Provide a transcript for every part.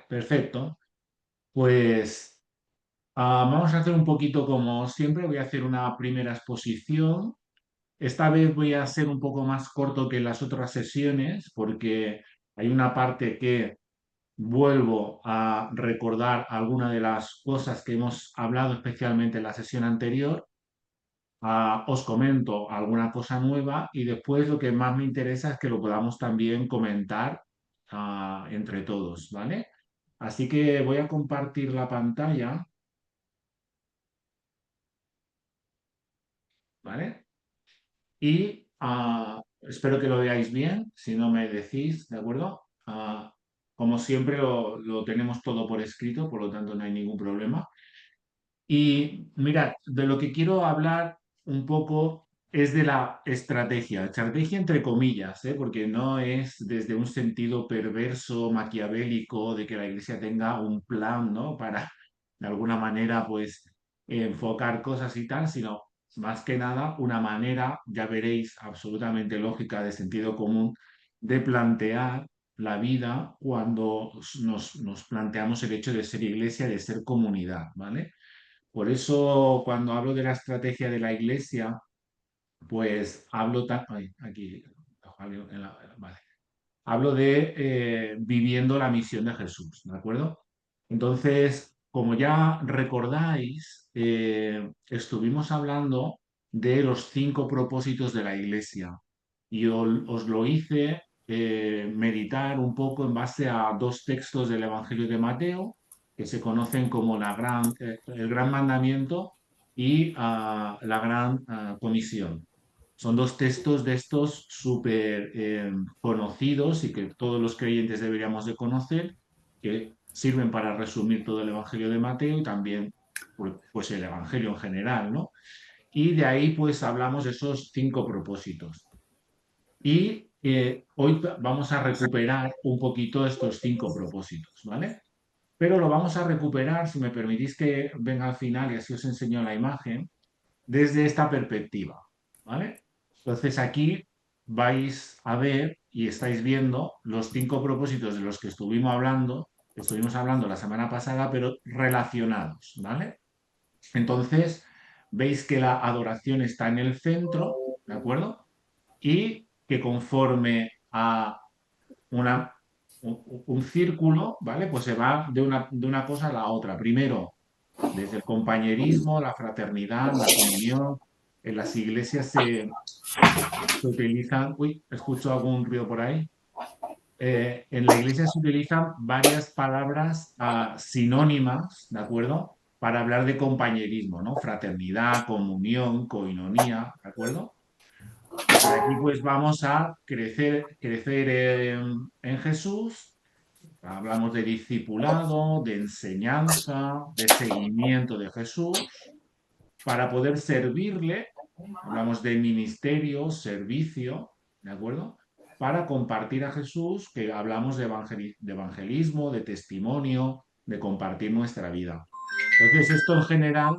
Perfecto. Pues vamos a hacer un poquito como siempre. Voy a hacer una primera exposición. Esta vez voy a ser un poco más corto que las otras sesiones porque hay una parte que vuelvo a recordar algunas de las cosas que hemos hablado, especialmente en la sesión anterior. Os comento alguna cosa nueva y después lo que más me interesa es que lo podamos también comentar entre todos, ¿vale? Así que voy a compartir la pantalla, ¿vale? Y espero que lo veáis bien, si no me decís, ¿de acuerdo? Como siempre lo tenemos todo por escrito, por lo tanto no hay ningún problema. Y mirad, de lo que quiero hablar un poco es de la estrategia entre comillas, ¿eh? Porque no es desde un sentido perverso, maquiavélico, de que la Iglesia tenga un plan, ¿no? Para, de alguna manera, pues, enfocar cosas y tal, sino más que nada una manera, ya veréis, absolutamente lógica, de sentido común, de plantear la vida cuando nos planteamos el hecho de ser Iglesia, de ser comunidad, ¿vale? Por eso, cuando hablo de la estrategia de la Iglesia, pues hablo ay, aquí, vale. Hablo de viviendo la misión de Jesús, ¿de acuerdo? Entonces, como ya recordáis, estuvimos hablando de los 5 propósitos de la Iglesia y os lo hice meditar un poco en base a 2 textos del Evangelio de Mateo, que se conocen como el Gran Mandamiento y la Gran Comisión. Son 2 textos de estos súper conocidos y que todos los creyentes deberíamos de conocer, que sirven para resumir todo el Evangelio de Mateo y también pues el Evangelio en general, ¿no? Y de ahí pues hablamos de esos 5 propósitos. Y hoy vamos a recuperar un poquito estos 5 propósitos, ¿vale? Pero lo vamos a recuperar, si me permitís que venga al final y así os enseño la imagen, desde esta perspectiva, ¿vale? Entonces aquí vais a ver y estáis viendo los 5 propósitos de los que estuvimos hablando la semana pasada, pero relacionados, ¿vale? Entonces, veis que la adoración está en el centro, ¿de acuerdo? Y que conforme a una, un círculo, ¿vale? Pues se va de una cosa a la otra. Primero, desde el compañerismo, la fraternidad, la comunión. En las iglesias se utilizan, uy, escucho algún ruido por ahí. En la iglesia se utilizan varias palabras sinónimas, ¿de acuerdo? Para hablar de compañerismo, ¿no? Fraternidad, comunión, coinonía, ¿de acuerdo? Y aquí pues vamos a crecer en Jesús. Hablamos de discipulado, de enseñanza, de seguimiento de Jesús, para poder servirle. Hablamos de ministerio, servicio, ¿de acuerdo? Para compartir a Jesús, que hablamos de evangelismo, de testimonio, de compartir nuestra vida. Entonces, esto en general,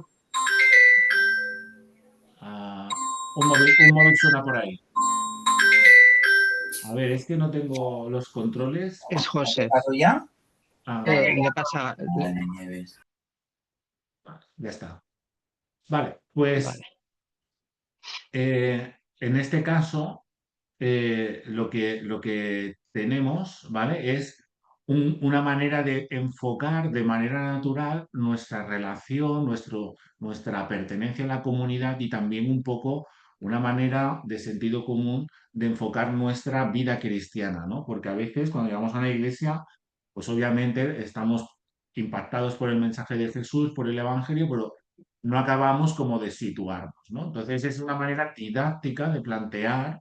un móvil suena por ahí. A ver, es que no tengo los controles. Es ¿Ha José. tocado ya? Vale, Le pasa. Vale, Nieves. vale, ya está. Vale, pues Vale. en este caso, lo que tenemos, ¿vale? Es una manera de enfocar de manera natural nuestra relación, nuestra pertenencia a la comunidad y también un poco una manera de sentido común de enfocar nuestra vida cristiana, ¿no? Porque a veces cuando llegamos a una iglesia, pues obviamente estamos impactados por el mensaje de Jesús, por el Evangelio, pero no acabamos como de situarnos, ¿no? Entonces es una manera didáctica de plantear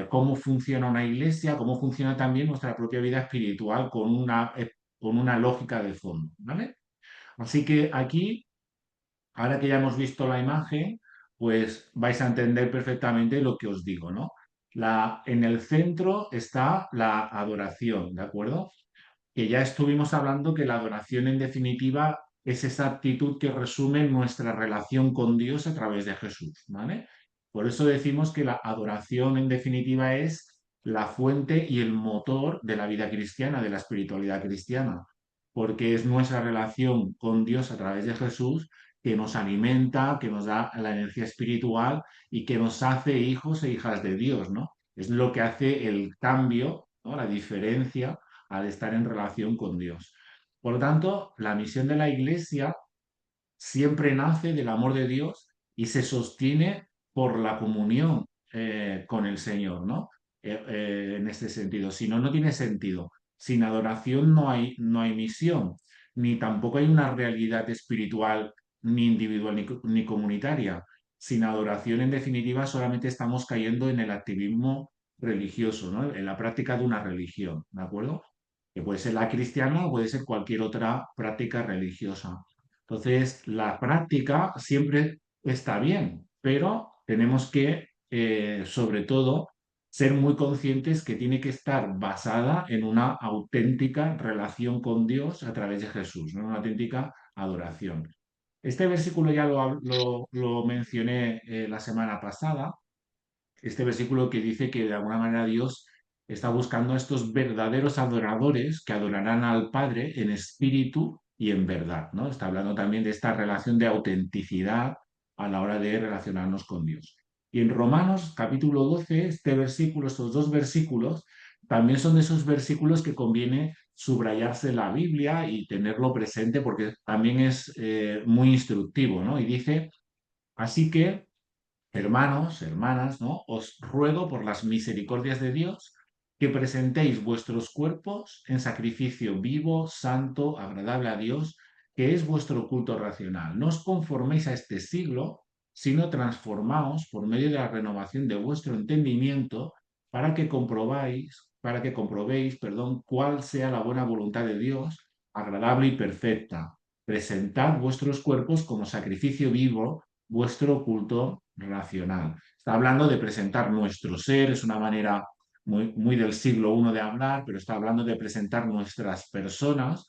cómo funciona una iglesia, cómo funciona también nuestra propia vida espiritual con una lógica de fondo, ¿vale? Así que aquí, ahora que ya hemos visto la imagen, pues vais a entender perfectamente lo que os digo, ¿no? En el centro está la adoración, ¿de acuerdo? Que ya estuvimos hablando que la adoración en definitiva es esa actitud que resume nuestra relación con Dios a través de Jesús, ¿vale? Por eso decimos que la adoración en definitiva es la fuente y el motor de la vida cristiana, de la espiritualidad cristiana. porque es nuestra relación con Dios a través de Jesús que nos alimenta, que nos da la energía espiritual y que nos hace hijos e hijas de Dios, ¿no? Es lo que hace el cambio, ¿no? La diferencia al estar en relación con Dios. Por lo tanto, la misión de la Iglesia siempre nace del amor de Dios y se sostiene por la comunión con el Señor, ¿no? En este sentido. Si no, no tiene sentido. Sin adoración no hay misión, ni tampoco hay una realidad espiritual, ni individual, ni comunitaria. Sin adoración, en definitiva, solamente estamos cayendo en el activismo religioso, ¿no? En la práctica de una religión, ¿de acuerdo? Que puede ser la cristiana o puede ser cualquier otra práctica religiosa. Entonces, la práctica siempre está bien, pero tenemos que, sobre todo, ser muy conscientes que tiene que estar basada en una auténtica relación con Dios a través de Jesús, ¿no? Una auténtica adoración. Este versículo ya lo mencioné la semana pasada, este versículo que dice que de alguna manera Dios está buscando a estos verdaderos adoradores que adorarán al Padre en espíritu y en verdad, ¿no? Está hablando también de esta relación de autenticidad a la hora de relacionarnos con Dios. Y en Romanos capítulo 12, este versículo, estos dos versículos, también son de esos versículos que conviene subrayarse en la Biblia y tenerlo presente porque también es muy instructivo, ¿no? Y dice, así que hermanos, hermanas, ¿no? Os ruego por las misericordias de Dios que presentéis vuestros cuerpos en sacrificio vivo, santo, agradable a Dios, que es vuestro culto racional. No os conforméis a este siglo, sino transformaos por medio de la renovación de vuestro entendimiento para que comprobéis, perdón, cuál sea la buena voluntad de Dios, agradable y perfecta. Presentad vuestros cuerpos como sacrificio vivo, vuestro culto racional. Está hablando de presentar nuestro ser, es una manera muy del siglo I de hablar, pero está hablando de presentar nuestras personas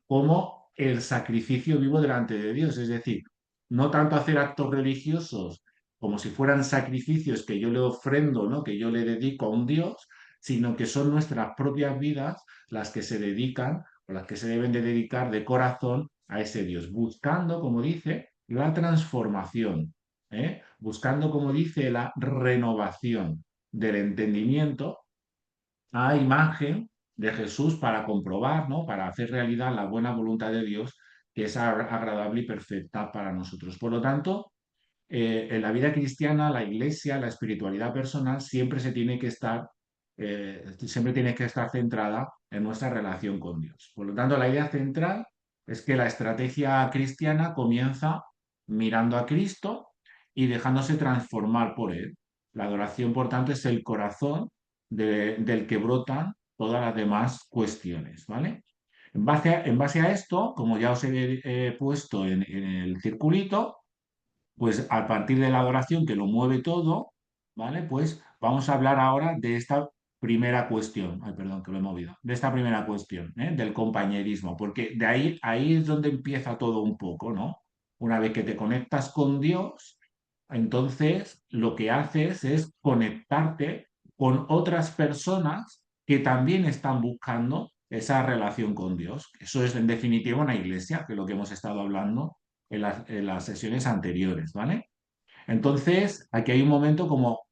como el sacrificio vivo delante de Dios. Es decir, no tanto hacer actos religiosos como si fueran sacrificios que yo le ofrendo, ¿no? Que yo le dedico a un Dios, sino que son nuestras propias vidas las que se dedican o las que se deben de dedicar de corazón a ese Dios, buscando, como dice, la transformación, buscando, como dice, la renovación del entendimiento a imagen de Jesús para comprobar, ¿no? Para hacer realidad la buena voluntad de Dios que es agradable y perfecta para nosotros. Por lo tanto, en la vida cristiana, la iglesia, la espiritualidad personal siempre tiene que estar centrada en nuestra relación con Dios. Por lo tanto, la idea central es que la estrategia cristiana comienza mirando a Cristo y dejándose transformar por Él. La adoración, por tanto, es el corazón del que brotan todas las demás cuestiones, ¿vale? En base a esto, como ya os he puesto en el circulito, pues a partir de la adoración que lo mueve todo, ¿vale? Pues vamos a hablar ahora de esta primera cuestión. Ay, perdón, que lo he movido. De esta primera cuestión, del compañerismo, porque de ahí es donde empieza todo un poco, ¿no? Una vez que te conectas con Dios, entonces lo que haces es conectarte con otras personas que también están buscando esa relación con Dios. Eso es en definitiva una iglesia, que es lo que hemos estado hablando en las sesiones anteriores, ¿vale? Entonces, aquí hay un momento como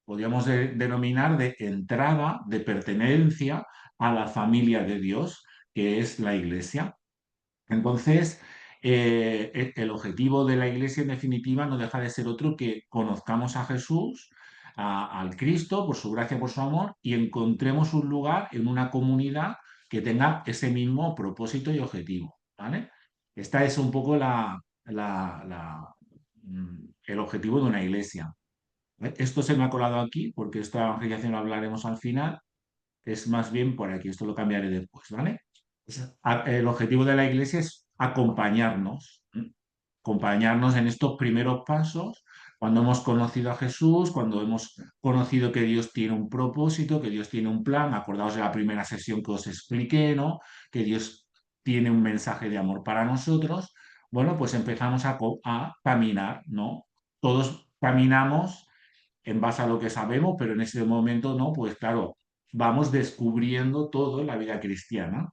podríamos denominar de entrada, de pertenencia a la familia de Dios, que es la iglesia. Entonces, el objetivo de la iglesia en definitiva no deja de ser otro que conozcamos a Jesús, al Cristo, por su gracia, por su amor, y encontremos un lugar en una comunidad que tenga ese mismo propósito y objetivo, ¿vale? Esta es un poco el objetivo de una iglesia. Esto se me ha colado aquí porque esta evangelización lo hablaremos al final, es más bien por aquí, esto lo cambiaré después, ¿vale? El objetivo de la iglesia es acompañarnos, acompañarnos en estos primeros pasos, cuando hemos conocido a Jesús, cuando hemos conocido que Dios tiene un propósito, que Dios tiene un plan, acordaos de la primera sesión que os expliqué, ¿no? Que Dios tiene un mensaje de amor para nosotros, bueno, pues empezamos a caminar, ¿no? Todos caminamos en base a lo que sabemos, pero en ese momento no, pues claro, vamos descubriendo todo en la vida cristiana.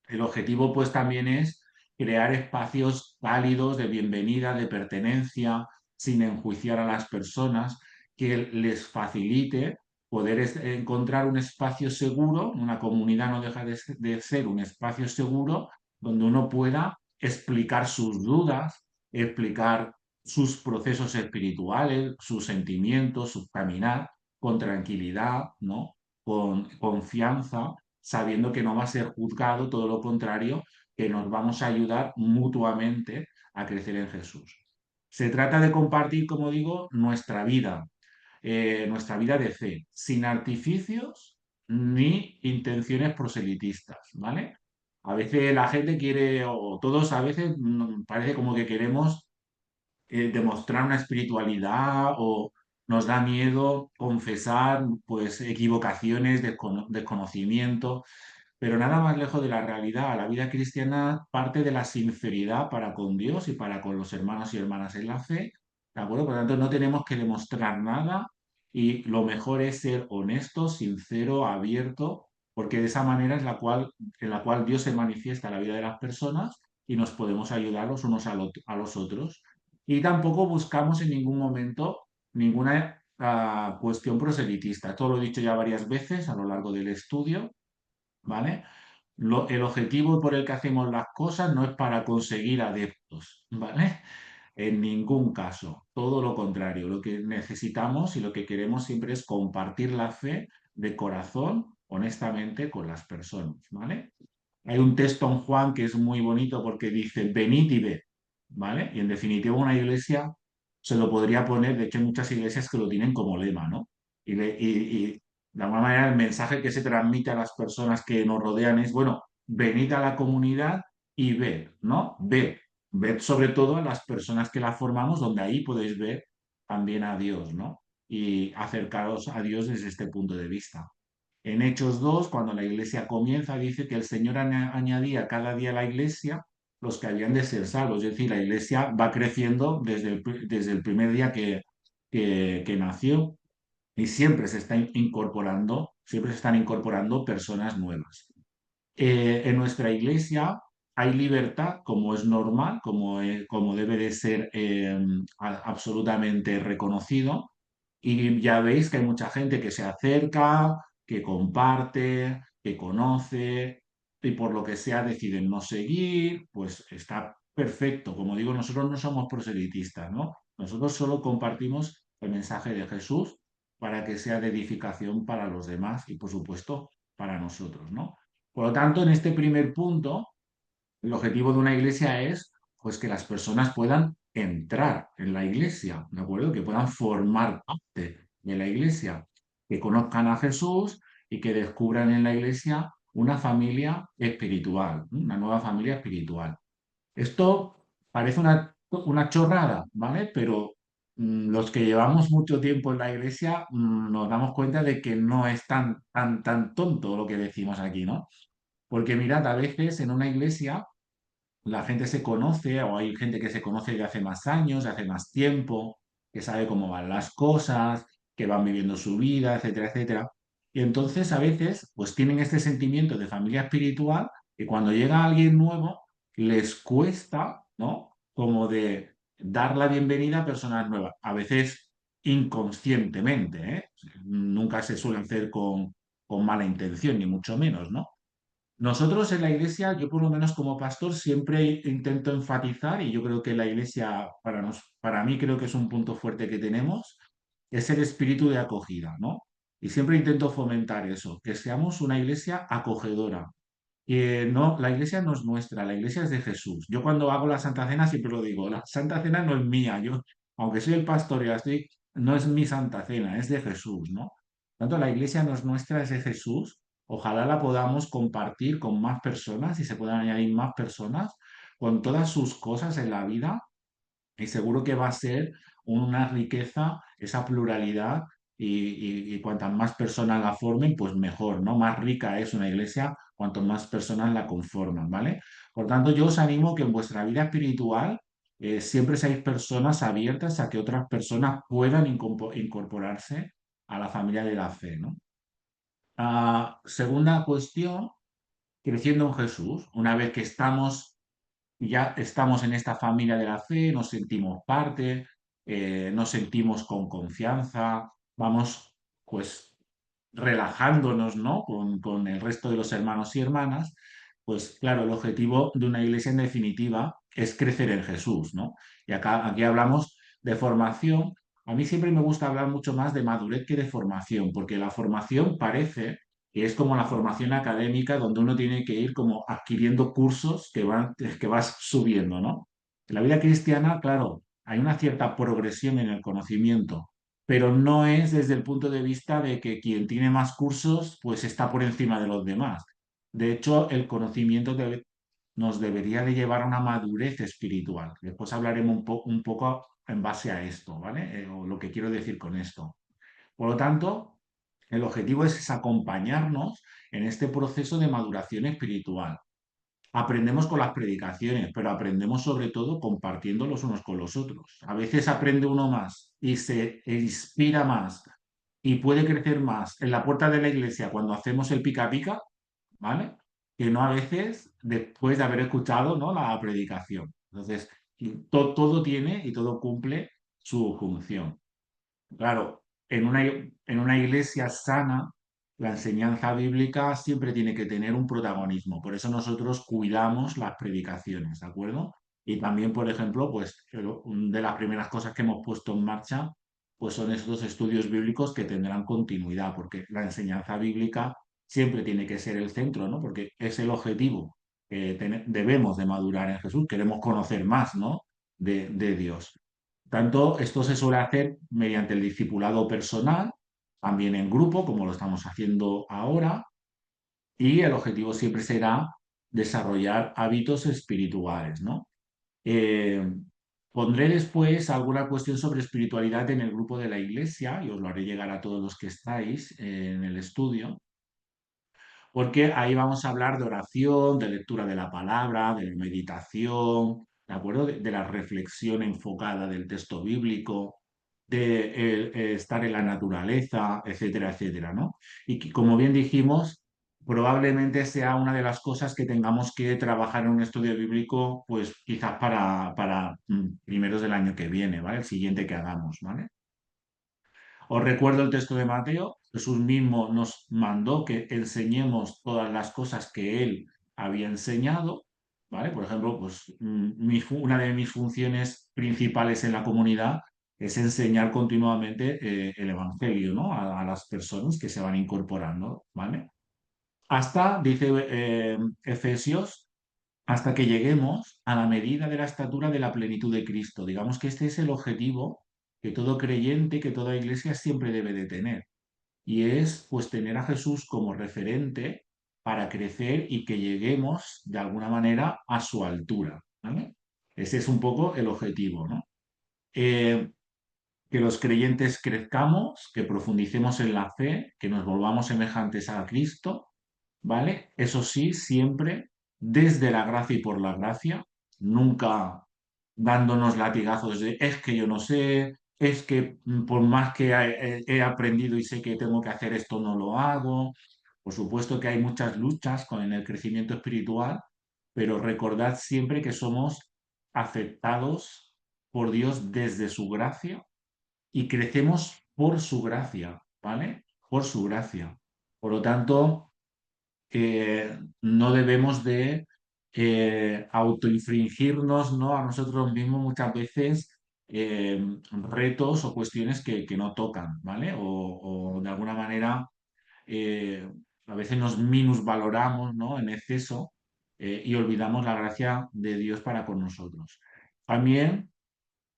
el objetivo pues también es crear espacios cálidos de bienvenida, de pertenencia, sin enjuiciar a las personas, que les facilite poder encontrar un espacio seguro. Una comunidad no deja de ser un espacio seguro donde uno pueda explicar sus dudas, explicar sus procesos espirituales, sus sentimientos, su caminar con tranquilidad, ¿no? Con confianza, sabiendo que no va a ser juzgado, todo lo contrario, que nos vamos a ayudar mutuamente a crecer en Jesús. Se trata de compartir, como digo, nuestra vida de fe, sin artificios ni intenciones proselitistas, ¿vale? A veces la gente quiere, o todos a veces parece como que queremos demostrar una espiritualidad o nos da miedo confesar pues equivocaciones, desconocimiento, pero nada más lejos de la realidad. La vida cristiana parte de la sinceridad para con Dios y para con los hermanos y hermanas en la fe, ¿de acuerdo? Por lo tanto, no tenemos que demostrar nada y lo mejor es ser honesto, sincero, abierto, porque de esa manera es en la cual Dios se manifiesta en la vida de las personas y nos podemos ayudar los unos a los otros. Y tampoco buscamos en ningún momento ninguna cuestión proselitista. Esto lo he dicho ya varias veces a lo largo del estudio, ¿vale? El objetivo por el que hacemos las cosas no es para conseguir adeptos, ¿vale? En ningún caso, todo lo contrario. Lo que necesitamos y lo que queremos siempre es compartir la fe de corazón, honestamente, con las personas, ¿vale? Hay un texto en Juan que es muy bonito porque dice, venid y ved, ¿vale? Y en definitiva una iglesia se lo podría poner, de hecho hay muchas iglesias que lo tienen como lema, ¿no? Y de alguna manera el mensaje que se transmite a las personas que nos rodean es, bueno, venid a la comunidad y ved, ¿no? Ved sobre todo a las personas que la formamos, donde ahí podéis ver también a Dios, ¿no? Y acercaros a Dios desde este punto de vista. En Hechos 2, cuando la iglesia comienza, dice que el Señor añadía cada día a la iglesia los que habían de ser salvos. Es decir, la iglesia va creciendo desde el primer día que nació y siempre se están incorporando personas nuevas. En nuestra iglesia hay libertad, como es normal, como debe de ser absolutamente reconocido. Y ya veis que hay mucha gente que se acerca, que comparte, que conoce y por lo que sea deciden no seguir, pues está perfecto. Como digo, nosotros no somos proselitistas, ¿no? Nosotros solo compartimos el mensaje de Jesús para que sea de edificación para los demás y, por supuesto, para nosotros, ¿no? Por lo tanto, en este primer punto, el objetivo de una iglesia es pues que las personas puedan entrar en la iglesia, ¿de acuerdo? Que puedan formar parte de la iglesia, que conozcan a Jesús y que descubran en la iglesia una familia espiritual, una nueva familia espiritual. Esto parece una chorrada, ¿vale? Pero los que llevamos mucho tiempo en la iglesia nos damos cuenta de que no es tan tonto lo que decimos aquí, ¿no? Porque mirad, a veces en una iglesia la gente se conoce o hay gente que se conoce de hace más años, de hace más tiempo, que sabe cómo van las cosas, que van viviendo su vida, etcétera, etcétera. Y entonces a veces pues tienen este sentimiento de familia espiritual que cuando llega alguien nuevo les cuesta, ¿no? Como de dar la bienvenida a personas nuevas. A veces inconscientemente, ¿eh? Nunca se suele hacer con mala intención, ni mucho menos, ¿no? Nosotros en la iglesia, yo por lo menos como pastor, siempre intento enfatizar, y yo creo que la iglesia, para mí creo que es un punto fuerte que tenemos, es el espíritu de acogida, ¿no? Y siempre intento fomentar eso, que seamos una iglesia acogedora. Que no, la iglesia no es nuestra, la iglesia es de Jesús. Yo cuando hago la Santa Cena siempre lo digo, la Santa Cena no es mía, yo, aunque soy el pastor y la estoy, no es mi Santa Cena, es de Jesús, ¿no? Tanto la iglesia no es nuestra, es de Jesús. Ojalá la podamos compartir con más personas y se puedan añadir más personas con todas sus cosas en la vida y seguro que va a ser una riqueza esa pluralidad y cuantas más personas la formen, pues mejor, ¿no? Más rica es una iglesia cuanto más personas la conforman, ¿vale? Por tanto, yo os animo que en vuestra vida espiritual siempre seáis personas abiertas a que otras personas puedan incorporarse a la familia de la fe, ¿no? Segunda cuestión. creciendo en Jesús. Una vez que ya estamos en esta familia de la fe, nos sentimos parte, nos sentimos con confianza, vamos pues relajándonos, ¿no? Con el resto de los hermanos y hermanas, pues claro, el objetivo de una iglesia en definitiva es crecer en Jesús, ¿no? Y aquí hablamos de formación. A mí siempre me gusta hablar mucho más de madurez que de formación, porque la formación parece que es como la formación académica donde uno tiene que ir como adquiriendo cursos que vas subiendo, ¿no? En la vida cristiana, claro, hay una cierta progresión en el conocimiento, pero no es desde el punto de vista de que quien tiene más cursos, pues está por encima de los demás. De hecho, el conocimiento nos debería de llevar a una madurez espiritual. Después hablaremos un poco en base a esto, ¿vale? O lo que quiero decir con esto. Por lo tanto, el objetivo es acompañarnos en este proceso de maduración espiritual. Aprendemos con las predicaciones, pero aprendemos sobre todo compartiendo los unos con los otros. A veces aprende uno más y se inspira más y puede crecer más en la puerta de la iglesia cuando hacemos el pica pica, ¿vale? Que no a veces después de haber escuchado, ¿no? la predicación. Entonces, todo tiene y todo cumple su función. Claro, en una iglesia sana, la enseñanza bíblica siempre tiene que tener un protagonismo. Por eso nosotros cuidamos las predicaciones, ¿de acuerdo? Y también, por ejemplo, pues de las primeras cosas que hemos puesto en marcha, pues son estos estudios bíblicos que tendrán continuidad, porque la enseñanza bíblica siempre tiene que ser el centro, ¿no? Porque es el objetivo que debemos de madurar en Jesús, queremos conocer más, ¿no? de Dios. Tanto esto se suele hacer mediante el discipulado personal, también en grupo, como lo estamos haciendo ahora, y el objetivo siempre será desarrollar hábitos espirituales, ¿no? Eh, Pondré después alguna cuestión sobre espiritualidad en el grupo de la iglesia y os lo haré llegar a todos los que estáis en el estudio, porque ahí vamos a hablar de oración, de lectura de la palabra, de meditación, ¿de acuerdo? De la reflexión enfocada del texto bíblico, de estar en la naturaleza, etcétera, etcétera, ¿no? Y que, como bien dijimos, probablemente sea una de las cosas que tengamos que trabajar en un estudio bíblico, pues quizás para primeros del año que viene, ¿vale? El siguiente que hagamos, ¿vale? Os recuerdo el texto de Mateo. Jesús mismo nos mandó que enseñemos todas las cosas que él había enseñado, ¿vale? Por ejemplo, pues una de mis funciones principales en la comunidad es enseñar continuamente el Evangelio, ¿no? A las personas que se van incorporando, ¿vale? Hasta, dice Efesios, hasta que lleguemos a la medida de la estatura de la plenitud de Cristo. Digamos que este es el objetivo que todo creyente, que toda iglesia siempre debe de tener. Y es pues tener a Jesús como referente para crecer y que lleguemos de alguna manera a su altura, ¿vale? Ese es un poco el objetivo, ¿no? Eh, que los creyentes crezcamos, que profundicemos en la fe, que nos volvamos semejantes a Cristo, ¿vale? Eso sí, siempre desde la gracia y por la gracia, nunca dándonos latigazos de es que yo no sé, es que por más que he aprendido y sé que tengo que hacer esto, no lo hago. Por supuesto que hay muchas luchas con el crecimiento espiritual, pero recordad siempre que somos aceptados por Dios desde su gracia y crecemos por su gracia, ¿vale? Por su gracia. Por lo tanto, no debemos de autoinfringirnos, ¿no? a nosotros mismos muchas veces eh, retos o cuestiones que no tocan, ¿vale? O de alguna manera eh, a veces nos minusvaloramos, ¿no? en exceso y olvidamos la gracia de Dios para con nosotros. También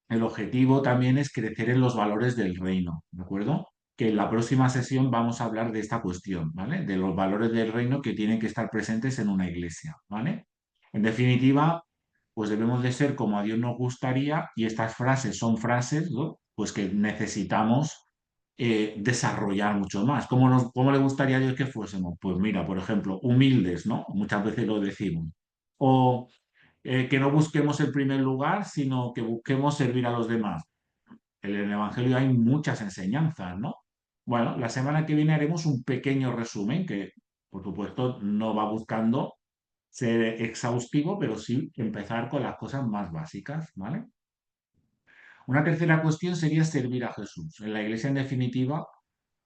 el objetivo también es crecer en los valores del reino, ¿de acuerdo? Que en la próxima sesión vamos a hablar de esta cuestión, ¿vale? De los valores del reino que tienen que estar presentes en una iglesia, ¿vale? En definitiva, pues debemos de ser como a Dios nos gustaría y estas frases son frases, ¿no? Pues que necesitamos desarrollar mucho más. ¿Cómo le gustaría a Dios que fuésemos? Pues mira, por ejemplo, humildes, ¿no? Muchas veces lo decimos. O que no busquemos el primer lugar, sino que busquemos servir a los demás. En el Evangelio hay muchas enseñanzas, ¿no? Bueno, la semana que viene haremos un pequeño resumen que Por supuesto, no va buscando ser exhaustivo, pero sí empezar con las cosas más básicas, ¿vale? Una tercera cuestión sería servir a Jesús. En la iglesia, en definitiva,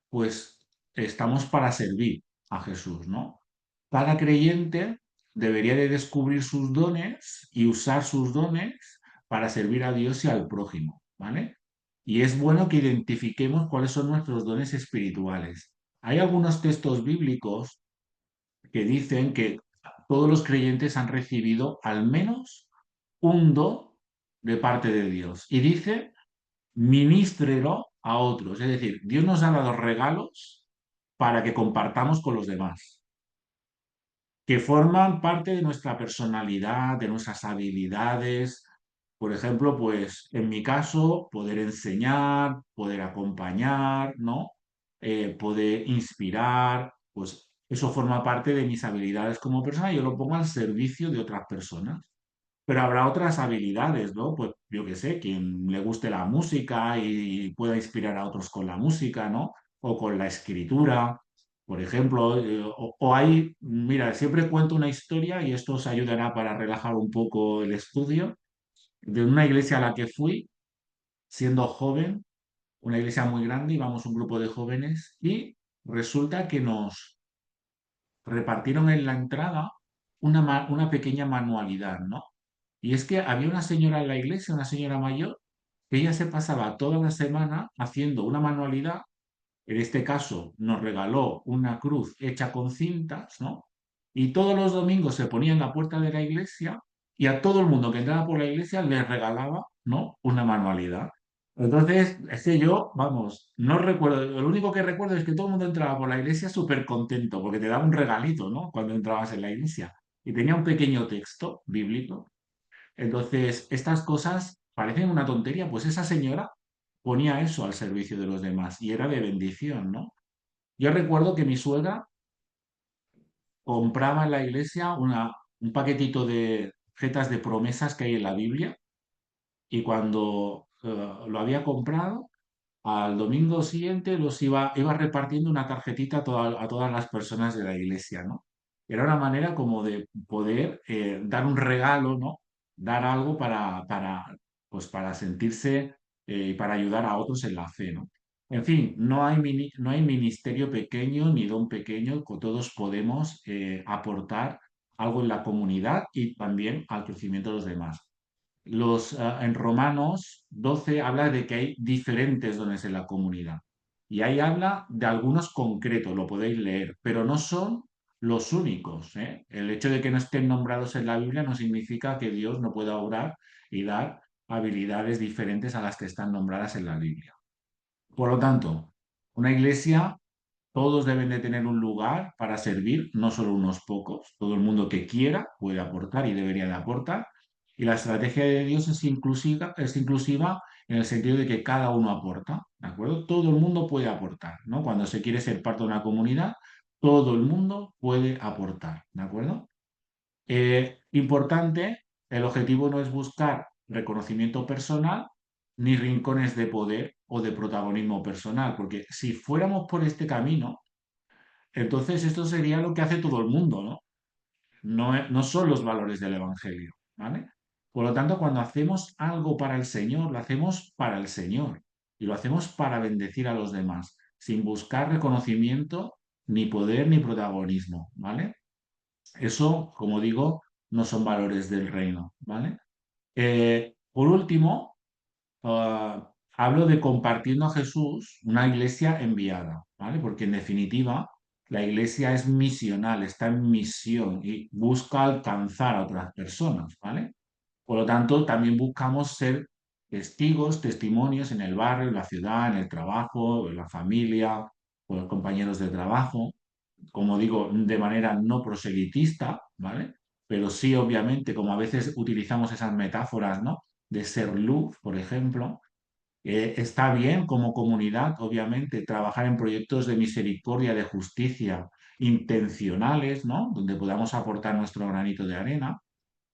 pues estamos para servir a Jesús, ¿no? Cada creyente debería de descubrir sus dones y usar sus dones para servir a Dios y al prójimo, ¿vale? Y es bueno que identifiquemos cuáles son nuestros dones espirituales. Hay algunos textos bíblicos que dicen que todos los creyentes han recibido al menos un don de parte de Dios. Y dice, ministrelo a otros. Es decir, Dios nos ha dado regalos para que compartamos con los demás, que forman parte de nuestra personalidad, de nuestras habilidades. Por ejemplo, pues en mi caso, poder enseñar, poder acompañar, ¿no? Poder inspirar, pues eso forma parte de mis habilidades como persona y yo lo pongo al servicio de otras personas. Pero habrá otras habilidades, ¿no? Pues yo qué sé, quien le guste la música y pueda inspirar a otros con la música, ¿no? O con la escritura, por ejemplo. O hay, mira, siempre cuento una historia y esto os ayudará para relajar un poco el estudio, de una iglesia a la que fui siendo joven, una iglesia muy grande, íbamos un grupo de jóvenes y resulta que nos repartieron en la entrada una pequeña manualidad, ¿no? Y es que había una señora en la iglesia, una señora mayor, que ella se pasaba toda la semana haciendo una manualidad. En este caso, nos regaló una cruz hecha con cintas, ¿no? Y todos los domingos se ponía en la puerta de la iglesia y a todo el mundo que entraba por la iglesia les regalaba, ¿no? Una manualidad. Entonces, es que yo, vamos, no recuerdo, lo único que recuerdo es que todo el mundo entraba por la iglesia súper contento porque te daba un regalito, ¿no? Cuando entrabas en la iglesia. Y tenía un pequeño texto bíblico. Entonces, estas cosas parecen una tontería, pues esa señora ponía eso al servicio de los demás y era de bendición, ¿no? Yo recuerdo que mi suegra compraba en la iglesia un paquetito de jetas de promesas que hay en la Biblia y cuando lo había comprado, al domingo siguiente iba repartiendo una tarjetita a todas las personas de la iglesia, ¿no? Era una manera como de poder dar un regalo, ¿no? Dar algo pues para sentirse y para ayudar a otros en la fe, ¿no? En fin, no hay ministerio pequeño ni don pequeño, todos podemos aportar algo en la comunidad y también al crecimiento de los demás. En Romanos 12 habla de que hay diferentes dones en la comunidad. Y ahí habla de algunos concretos, lo podéis leer, pero no son los únicos, ¿eh? El hecho de que no estén nombrados en la Biblia no significa que Dios no pueda obrar y dar habilidades diferentes a las que están nombradas en la Biblia. Por lo tanto, una iglesia, todos deben de tener un lugar para servir, no solo unos pocos. Todo el mundo que quiera puede aportar y debería de aportar. Y la estrategia de Dios es inclusiva en el sentido de que cada uno aporta, ¿de acuerdo? Todo el mundo puede aportar, ¿no? Cuando se quiere ser parte de una comunidad, todo el mundo puede aportar, ¿de acuerdo? Importante, el objetivo no es buscar reconocimiento personal ni rincones de poder o de protagonismo personal, porque si fuéramos por este camino, entonces esto sería lo que hace todo el mundo, ¿no? No son los valores del Evangelio, ¿vale? Por lo tanto, cuando hacemos algo para el Señor, lo hacemos para el Señor y lo hacemos para bendecir a los demás, sin buscar reconocimiento, ni poder, ni protagonismo, ¿vale? Eso, como digo, no son valores del reino, ¿vale? Por último, hablo de compartiendo a Jesús una iglesia enviada, ¿vale? Porque en definitiva, la iglesia es misional, está en misión y busca alcanzar a otras personas, ¿vale? Por lo tanto, también buscamos ser testigos, testimonios en el barrio, en la ciudad, en el trabajo, en la familia, con los compañeros de trabajo, como digo, de manera no proselitista, ¿vale? Pero sí, obviamente, como a veces utilizamos esas metáforas, ¿no? De ser luz, por ejemplo, está bien como comunidad, obviamente, trabajar en proyectos de misericordia, de justicia, intencionales, ¿no? Donde podamos aportar nuestro granito de arena.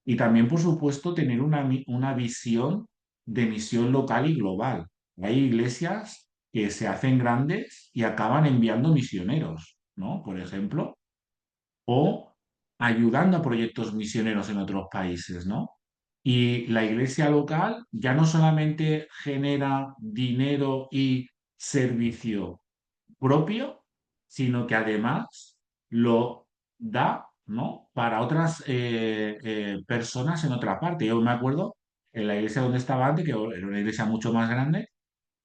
Y también, por supuesto, tener una visión de misión local y global. Hay iglesias que se hacen grandes y acaban enviando misioneros, ¿no? Por ejemplo. o ayudando a proyectos misioneros en otros países, ¿no? Y la iglesia local ya no solamente genera dinero y servicio propio, sino que además lo da, ¿no? Para otras personas en otra parte. Yo me acuerdo en la iglesia donde estaba antes, que era una iglesia mucho más grande,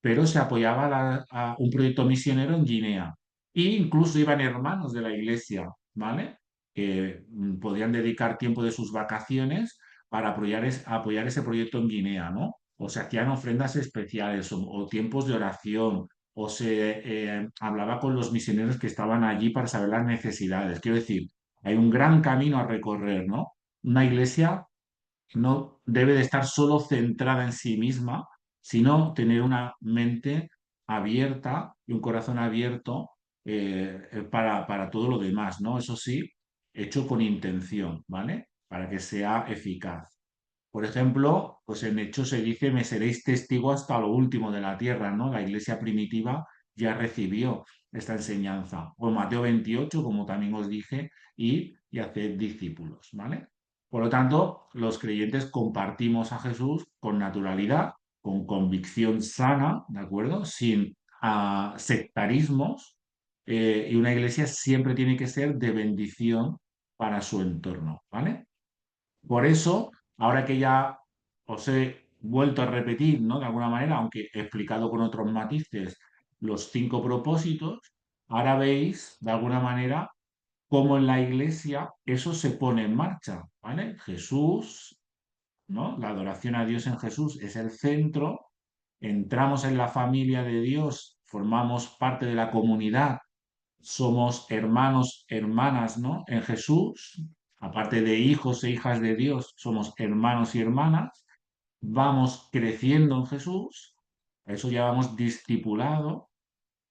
pero se apoyaba a un proyecto misionero en Guinea. E incluso iban hermanos de la iglesia, ¿vale? Que podían dedicar tiempo de sus vacaciones para apoyar ese proyecto en Guinea, ¿no? O se hacían ofrendas especiales o tiempos de oración, o se hablaba con los misioneros que estaban allí para saber las necesidades. Quiero decir, hay un gran camino a recorrer, ¿no? Una iglesia no debe de estar solo centrada en sí misma, sino tener una mente abierta y un corazón abierto para todo lo demás, ¿no? Eso sí, hecho con intención, ¿vale? Para que sea eficaz. Por ejemplo, pues en Hechos se dice, me seréis testigo hasta lo último de la tierra, ¿no? La iglesia primitiva ya recibió esta enseñanza. O Mateo 28, como también os dije, y haced discípulos, ¿vale? Por lo tanto, los creyentes compartimos a Jesús con naturalidad, con convicción sana, ¿de acuerdo? Sin sectarismos, y una iglesia siempre tiene que ser de bendición para su entorno, ¿vale? Por eso, ahora que ya os he vuelto a repetir, ¿no? De alguna manera, aunque he explicado con otros matices los 5 propósitos, ahora veis, de alguna manera, cómo en la iglesia eso se pone en marcha, ¿vale? Jesús, ¿no? La adoración a Dios en Jesús es el centro, entramos en la familia de Dios, formamos parte de la comunidad, somos hermanos, hermanas, ¿no? En Jesús, aparte de hijos e hijas de Dios, somos hermanos y hermanas, vamos creciendo en Jesús, a eso llamamos discipulado,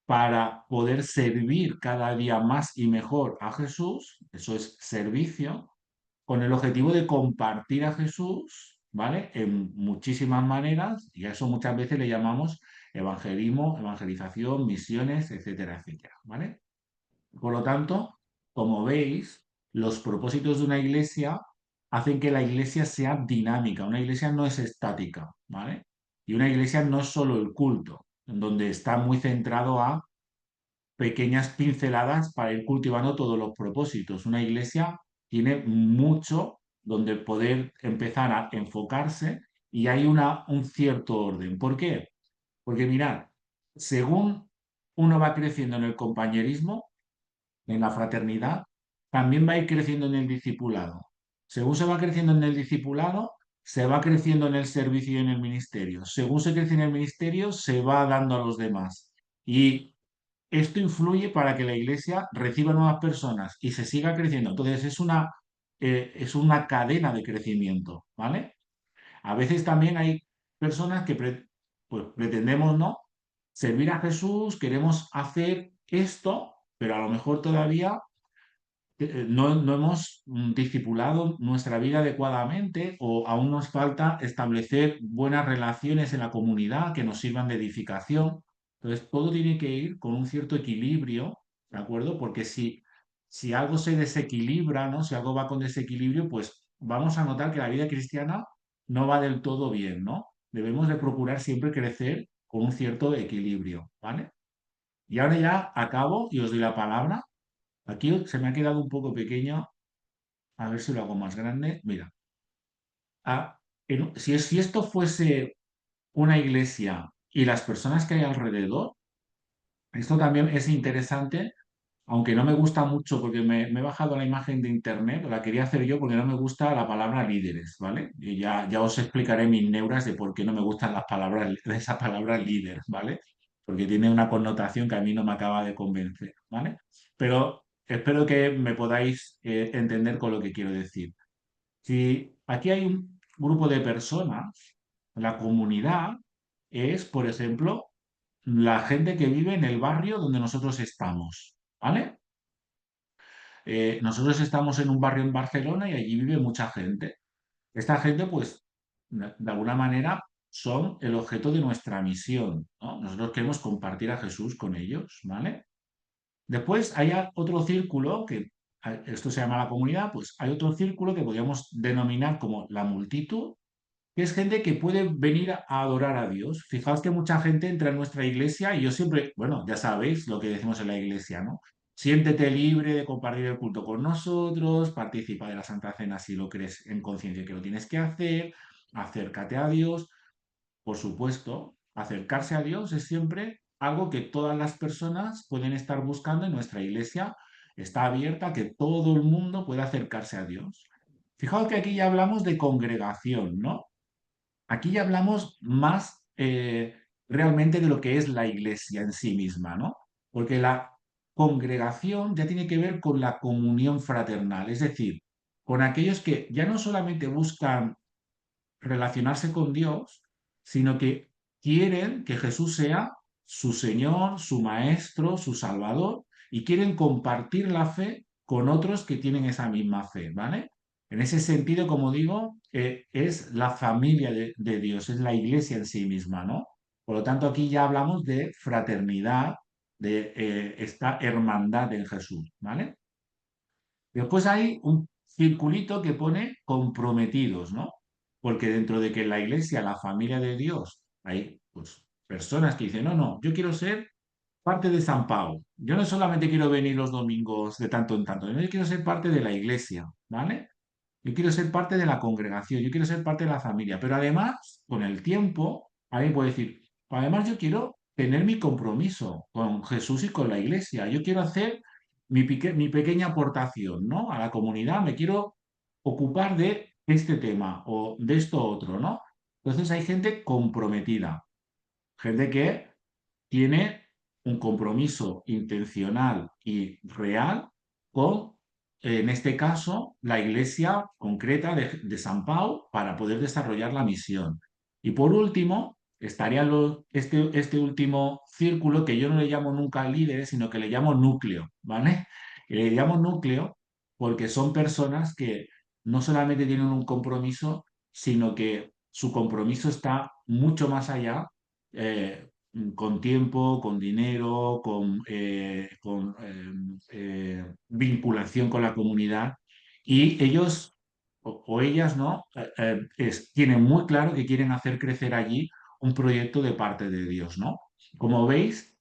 para poder servir cada día más y mejor a Jesús, eso es servicio, con el objetivo de compartir a Jesús, ¿vale? En muchísimas maneras, y a eso muchas veces le llamamos evangelismo, evangelización, misiones, etcétera, etcétera, ¿vale? Por lo tanto, como veis, los propósitos de una iglesia hacen que la iglesia sea dinámica. Una iglesia no es estática, ¿vale? Y una iglesia no es solo el culto, en donde está muy centrado a pequeñas pinceladas para ir cultivando todos los propósitos. Una iglesia tiene mucho donde poder empezar a enfocarse y hay un cierto orden. ¿Por qué? Porque mirad, según uno va creciendo en el compañerismo, en la fraternidad, también va a ir creciendo en el discipulado. Según se va creciendo en el discipulado, se va creciendo en el servicio y en el ministerio. Según se crece en el ministerio, se va dando a los demás. Y esto influye para que la iglesia reciba nuevas personas y se siga creciendo. Entonces es una cadena de crecimiento, ¿vale? A veces también hay personas que pues, pretendemos, ¿no? Servir a Jesús, queremos hacer esto, pero a lo mejor todavía no hemos discipulado nuestra vida adecuadamente o aún nos falta establecer buenas relaciones en la comunidad que nos sirvan de edificación. Entonces, todo tiene que ir con un cierto equilibrio, ¿de acuerdo? Porque si algo se desequilibra, ¿no? Si algo va con desequilibrio, pues vamos a notar que la vida cristiana no va del todo bien, ¿no? Debemos de procurar siempre crecer con un cierto equilibrio, ¿vale? Y ahora ya acabo y os doy la palabra. Aquí se me ha quedado un poco pequeño, a ver si lo hago más grande. Mira, si esto fuese una iglesia y las personas que hay alrededor, esto también es interesante, aunque no me gusta mucho porque me he bajado la imagen de internet, la quería hacer yo porque no me gusta la palabra líderes, ¿vale? Y ya os explicaré mis neuras de por qué no me gustan las palabras, esa palabra líder, ¿vale? Porque tiene una connotación que a mí no me acaba de convencer, ¿vale? Pero espero que me podáis entender con lo que quiero decir. Si aquí hay un grupo de personas, la comunidad es, por ejemplo, la gente que vive en el barrio donde nosotros estamos, ¿vale? Nosotros estamos en un barrio en Barcelona y allí vive mucha gente. Esta gente, pues, de alguna manera son el objeto de nuestra misión, ¿no? Nosotros queremos compartir a Jesús con ellos, ¿vale? Después hay otro círculo que esto se llama la comunidad, pues hay otro círculo que podríamos denominar como la multitud, que es gente que puede venir a adorar a Dios. Fijaos que mucha gente entra en nuestra iglesia y yo siempre, bueno, ya sabéis lo que decimos en la iglesia, ¿no? Siéntete libre de compartir el culto con nosotros, participa de la Santa Cena si lo crees en conciencia que lo tienes que hacer, acércate a Dios. Por supuesto, acercarse a Dios es siempre algo que todas las personas pueden estar buscando en nuestra iglesia. Está abierta a que todo el mundo pueda acercarse a Dios. Fijaos que aquí ya hablamos de congregación, ¿no? Aquí ya hablamos más realmente de lo que es la iglesia en sí misma, ¿no? Porque la congregación ya tiene que ver con la comunión fraternal, es decir, con aquellos que ya no solamente buscan relacionarse con Dios, sino que quieren que Jesús sea su Señor, su Maestro, su Salvador, y quieren compartir la fe con otros que tienen esa misma fe, ¿vale? En ese sentido, como digo, es la familia de Dios, es la iglesia en sí misma, ¿no? Por lo tanto, aquí ya hablamos de fraternidad, de esta hermandad en Jesús, ¿vale? Después hay un circulito que pone comprometidos, ¿no? Porque dentro de que en la iglesia, la familia de Dios, hay pues, personas que dicen, no, no, yo quiero ser parte de San Pau. Yo no solamente quiero venir los domingos de tanto en tanto, yo quiero ser parte de la iglesia, ¿vale? Yo quiero ser parte de la congregación, yo quiero ser parte de la familia, pero además, con el tiempo, alguien puede decir, además yo quiero tener mi compromiso con Jesús y con la iglesia, yo quiero hacer mi pequeña aportación, ¿no? A la comunidad, me quiero ocupar de este tema o de esto otro, ¿no? Entonces hay gente comprometida, gente que tiene un compromiso intencional y real con, en este caso, la iglesia concreta de San Pau para poder desarrollar la misión. Y por último, estaría este último círculo que yo no le llamo nunca líderes, sino que le llamo núcleo, ¿vale? Y le llamo núcleo porque son personas que no solamente tienen un compromiso, sino que su compromiso está mucho más allá, con tiempo, con dinero, con vinculación con la comunidad. Y ellos o ellas, ¿no? Tienen muy claro que quieren hacer crecer allí un proyecto de parte de Dios, ¿no? Como veis,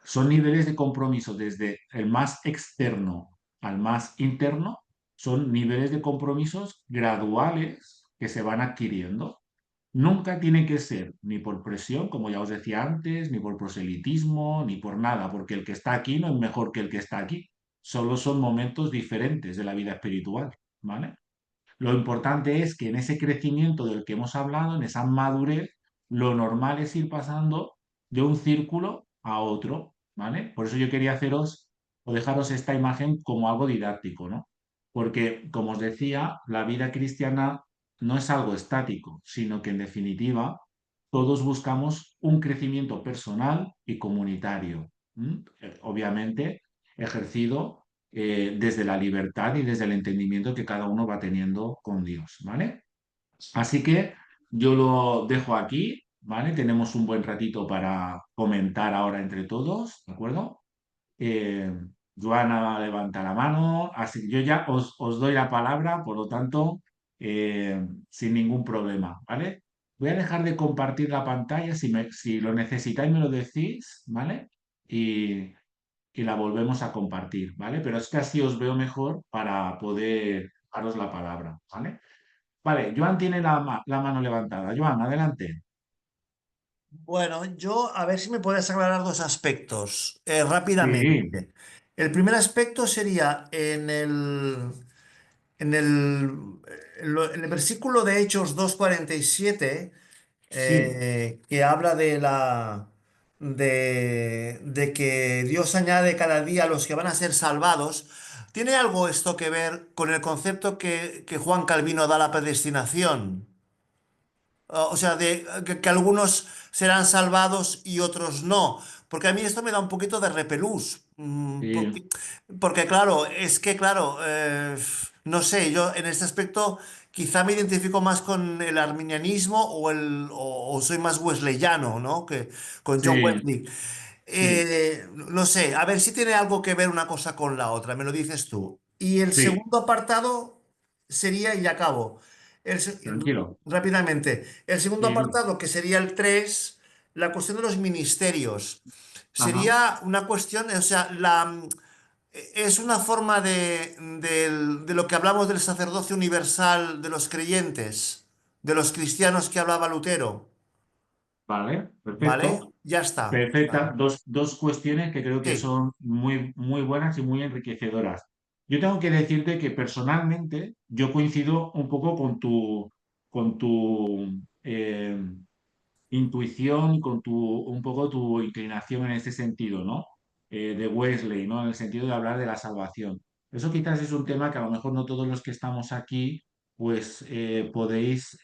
son niveles de compromiso desde el más externo al más interno, son niveles de compromisos graduales que se van adquiriendo. Nunca tiene que ser ni por presión, como ya os decía antes, ni por proselitismo, ni por nada, porque el que está aquí no es mejor que el que está aquí. Solo son momentos diferentes de la vida espiritual, ¿vale? Lo importante es que en ese crecimiento del que hemos hablado, en esa madurez, lo normal es ir pasando de un círculo a otro, ¿vale? Por eso yo quería haceros o dejaros esta imagen como algo didáctico, ¿no? Porque, como os decía, la vida cristiana no es algo estático, sino que en definitiva todos buscamos un crecimiento personal y comunitario, ¿m? Obviamente ejercido desde la libertad y desde el entendimiento que cada uno va teniendo con Dios, ¿vale? Así que yo lo dejo aquí, ¿vale? Tenemos un buen ratito para comentar ahora entre todos, ¿de acuerdo? Eh, Joana levanta la mano, así que yo ya os doy la palabra, por lo tanto, sin ningún problema, ¿vale? Voy a dejar de compartir la pantalla, si lo necesitáis me lo decís, ¿vale? Y, y la volvemos a compartir, ¿vale? Pero es que así os veo mejor para poder daros la palabra, ¿vale? Vale, Joan tiene la mano levantada. Joan, adelante. Bueno, yo a ver si me puedes aclarar dos aspectos Sí, rápidamente. El primer aspecto sería en el, en el versículo de Hechos 2:47, sí, que habla de que Dios añade cada día a los que van a ser salvados. ¿Tiene algo esto que ver con el concepto que Juan Calvino da a la predestinación? O sea, que algunos serán salvados y otros no. Porque a mí esto me da un poquito de repelús. sí, Porque, claro, es que, claro, no sé, yo en este aspecto quizá me identifico más con el arminianismo o soy más wesleyano, ¿no? Que con John sí, Wesley. sí. No sé, a ver si tiene algo que ver una cosa con la otra, me lo dices tú. Y el Sí, segundo apartado sería, y ya acabo, el se- tranquilo. rápidamente, el segundo Sí, sí. apartado, que sería el 3, la cuestión de los ministerios. Ajá. Sería una cuestión, o sea, es una forma de lo que hablamos del sacerdocio universal de los creyentes, de los cristianos que hablaba Lutero, Vale, ¿vale? perfecto. Ya está. Perfecta. Dos cuestiones que creo que Sí, son muy buenas y muy enriquecedoras. Yo tengo que decirte que personalmente yo coincido un poco con tu intuición y con un poco tu inclinación en este sentido, ¿no? De Wesley, ¿no? En el sentido de hablar de la salvación. Eso quizás es un tema que a lo mejor no todos los que estamos aquí, pues podéis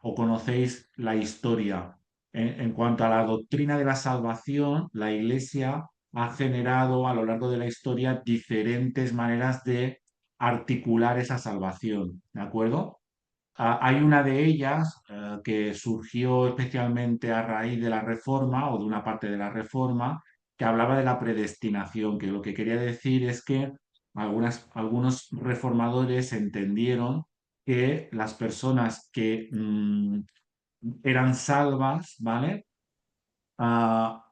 o conocéis la historia. En cuanto a la doctrina de la salvación, la Iglesia ha generado a lo largo de la historia diferentes maneras de articular esa salvación, ¿de acuerdo? Hay una de ellas que surgió especialmente a raíz de la Reforma o de una parte de la Reforma que hablaba de la predestinación, que lo que quería decir es que algunos reformadores entendieron que las personas que eran salvas, ¿vale?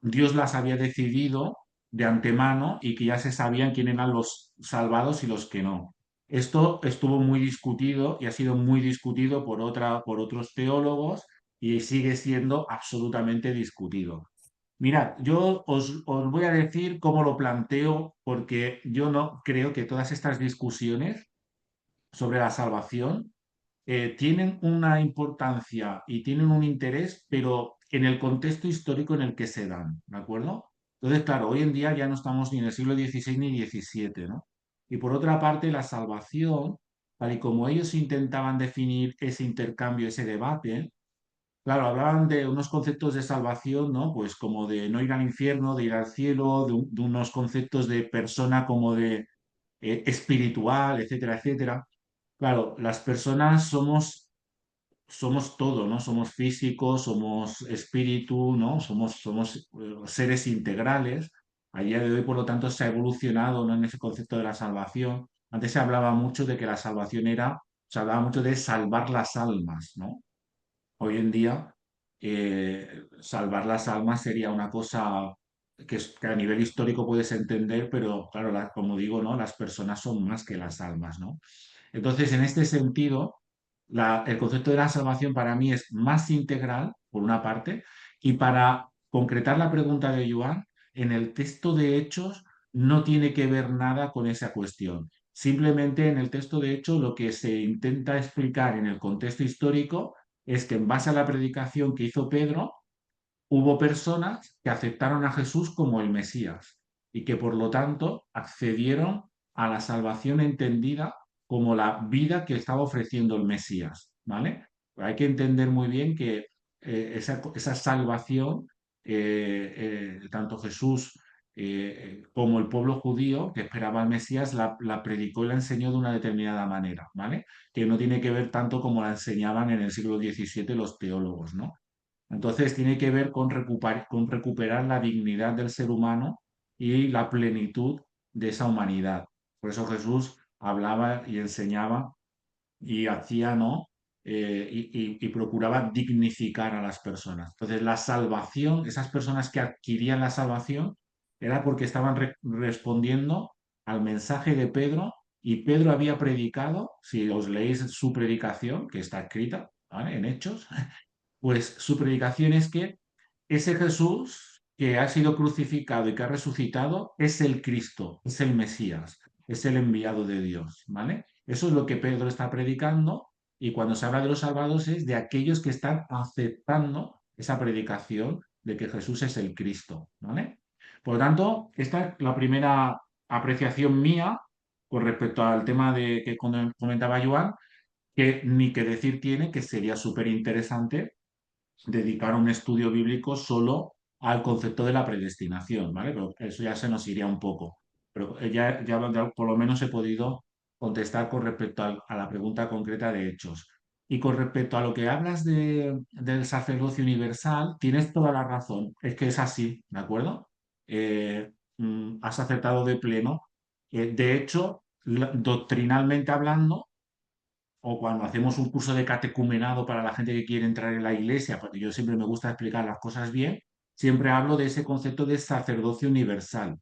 Dios las había decidido de antemano y que ya se sabían quién eran los salvados y los que no. Esto estuvo muy discutido y ha sido muy discutido por otros teólogos y sigue siendo absolutamente discutido. Mirad, yo os voy a decir cómo lo planteo porque yo no creo que todas estas discusiones sobre la salvación tienen una importancia y tienen un interés, pero en el contexto histórico en el que se dan, ¿de acuerdo? Entonces, claro, hoy en día ya no estamos ni en el siglo XVI ni XVII, ¿no? Y por otra parte, la salvación, tal y como ellos intentaban definir ese intercambio, ese debate, claro, hablaban de unos conceptos de salvación, ¿no? Pues como de no ir al infierno, de ir al cielo, de unos conceptos de persona como de espiritual, etcétera, etcétera. Claro, las personas somos todo, ¿no? Somos físicos, somos espíritu, ¿no? Somos seres integrales. A día de hoy, por lo tanto, se ha evolucionado, ¿no? En ese concepto de la salvación. Antes se hablaba mucho de que la salvación se hablaba mucho de salvar las almas, ¿no? Hoy en día, salvar las almas sería una cosa que a nivel histórico puedes entender, pero claro, como digo, ¿no? Las personas son más que las almas, ¿no? Entonces, en este sentido, el concepto de la salvación para mí es más integral, por una parte, y para concretar la pregunta de Joan, en el texto de Hechos no tiene que ver nada con esa cuestión. Simplemente en el texto de Hechos lo que se intenta explicar en el contexto histórico es que en base a la predicación que hizo Pedro, hubo personas que aceptaron a Jesús como el Mesías y que por lo tanto accedieron a la salvación entendida como la vida que estaba ofreciendo el Mesías, ¿vale? Hay que entender muy bien que esa salvación, tanto Jesús como el pueblo judío que esperaba al Mesías, la predicó y la enseñó de una determinada manera, ¿vale? Que no tiene que ver tanto como la enseñaban en el siglo XVII los teólogos, ¿no? Entonces tiene que ver con recuperar la dignidad del ser humano y la plenitud de esa humanidad. Por eso Jesús hablaba y enseñaba y hacía, ¿no? Y procuraba dignificar a las personas. Entonces la salvación, esas personas que adquirían la salvación, era porque estaban respondiendo al mensaje de Pedro y Pedro había predicado, si os leéis su predicación, que está escrita, ¿vale? En Hechos, pues su predicación es que ese Jesús que ha sido crucificado y que ha resucitado es el Cristo, es el Mesías, es el enviado de Dios, ¿vale? Eso es lo que Pedro está predicando y cuando se habla de los salvados es de aquellos que están aceptando esa predicación de que Jesús es el Cristo, ¿vale? Por lo tanto, esta es la primera apreciación mía con respecto al tema de que comentaba Joan, que ni que decir tiene que sería súper interesante dedicar un estudio bíblico solo al concepto de la predestinación, ¿vale? Pero eso ya se nos iría un poco. Pero ya por lo menos he podido contestar con respecto a la pregunta concreta de Hechos. Y con respecto a lo que hablas del sacerdocio universal, tienes toda la razón. Es que es así, ¿de acuerdo? Has acertado de pleno. De hecho, doctrinalmente hablando, o cuando hacemos un curso de catecumenado para la gente que quiere entrar en la iglesia, porque yo siempre me gusta explicar las cosas bien, siempre hablo de ese concepto de sacerdocio universal,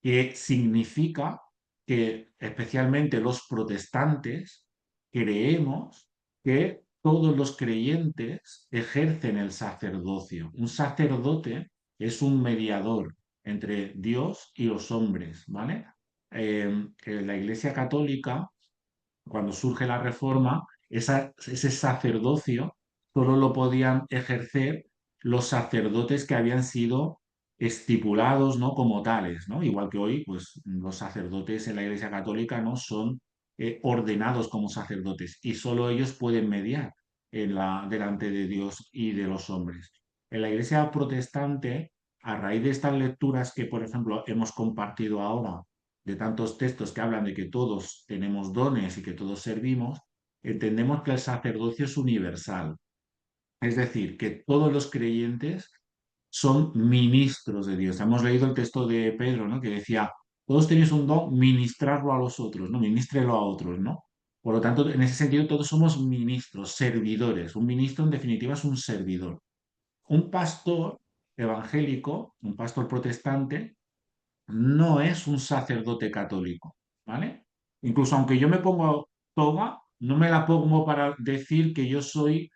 que significa que especialmente los protestantes creemos que todos los creyentes ejercen el sacerdocio. Un sacerdote es un mediador entre Dios y los hombres, ¿vale? La Iglesia Católica, cuando surge la Reforma, ese sacerdocio solo lo podían ejercer los sacerdotes que habían sido estipulados, ¿no? Como tales, ¿no? Igual que hoy, pues los sacerdotes en la Iglesia Católica no son ordenados como sacerdotes y solo ellos pueden mediar delante de Dios y de los hombres. En la Iglesia protestante, a raíz de estas lecturas que, por ejemplo, hemos compartido ahora, de tantos textos que hablan de que todos tenemos dones y que todos servimos, entendemos que el sacerdocio es universal. Es decir, que todos los creyentes son ministros de Dios. Hemos leído el texto de Pedro, ¿no? Que decía, todos tenéis un don, ministrarlo a los otros, ¿no? Ministrelo a otros, ¿no? Por lo tanto, en ese sentido, todos somos ministros, servidores. Un ministro, en definitiva, es un servidor. Un pastor evangélico, un pastor protestante, no es un sacerdote católico, ¿vale? Incluso aunque yo me pongo toga, no me la pongo para decir que yo soy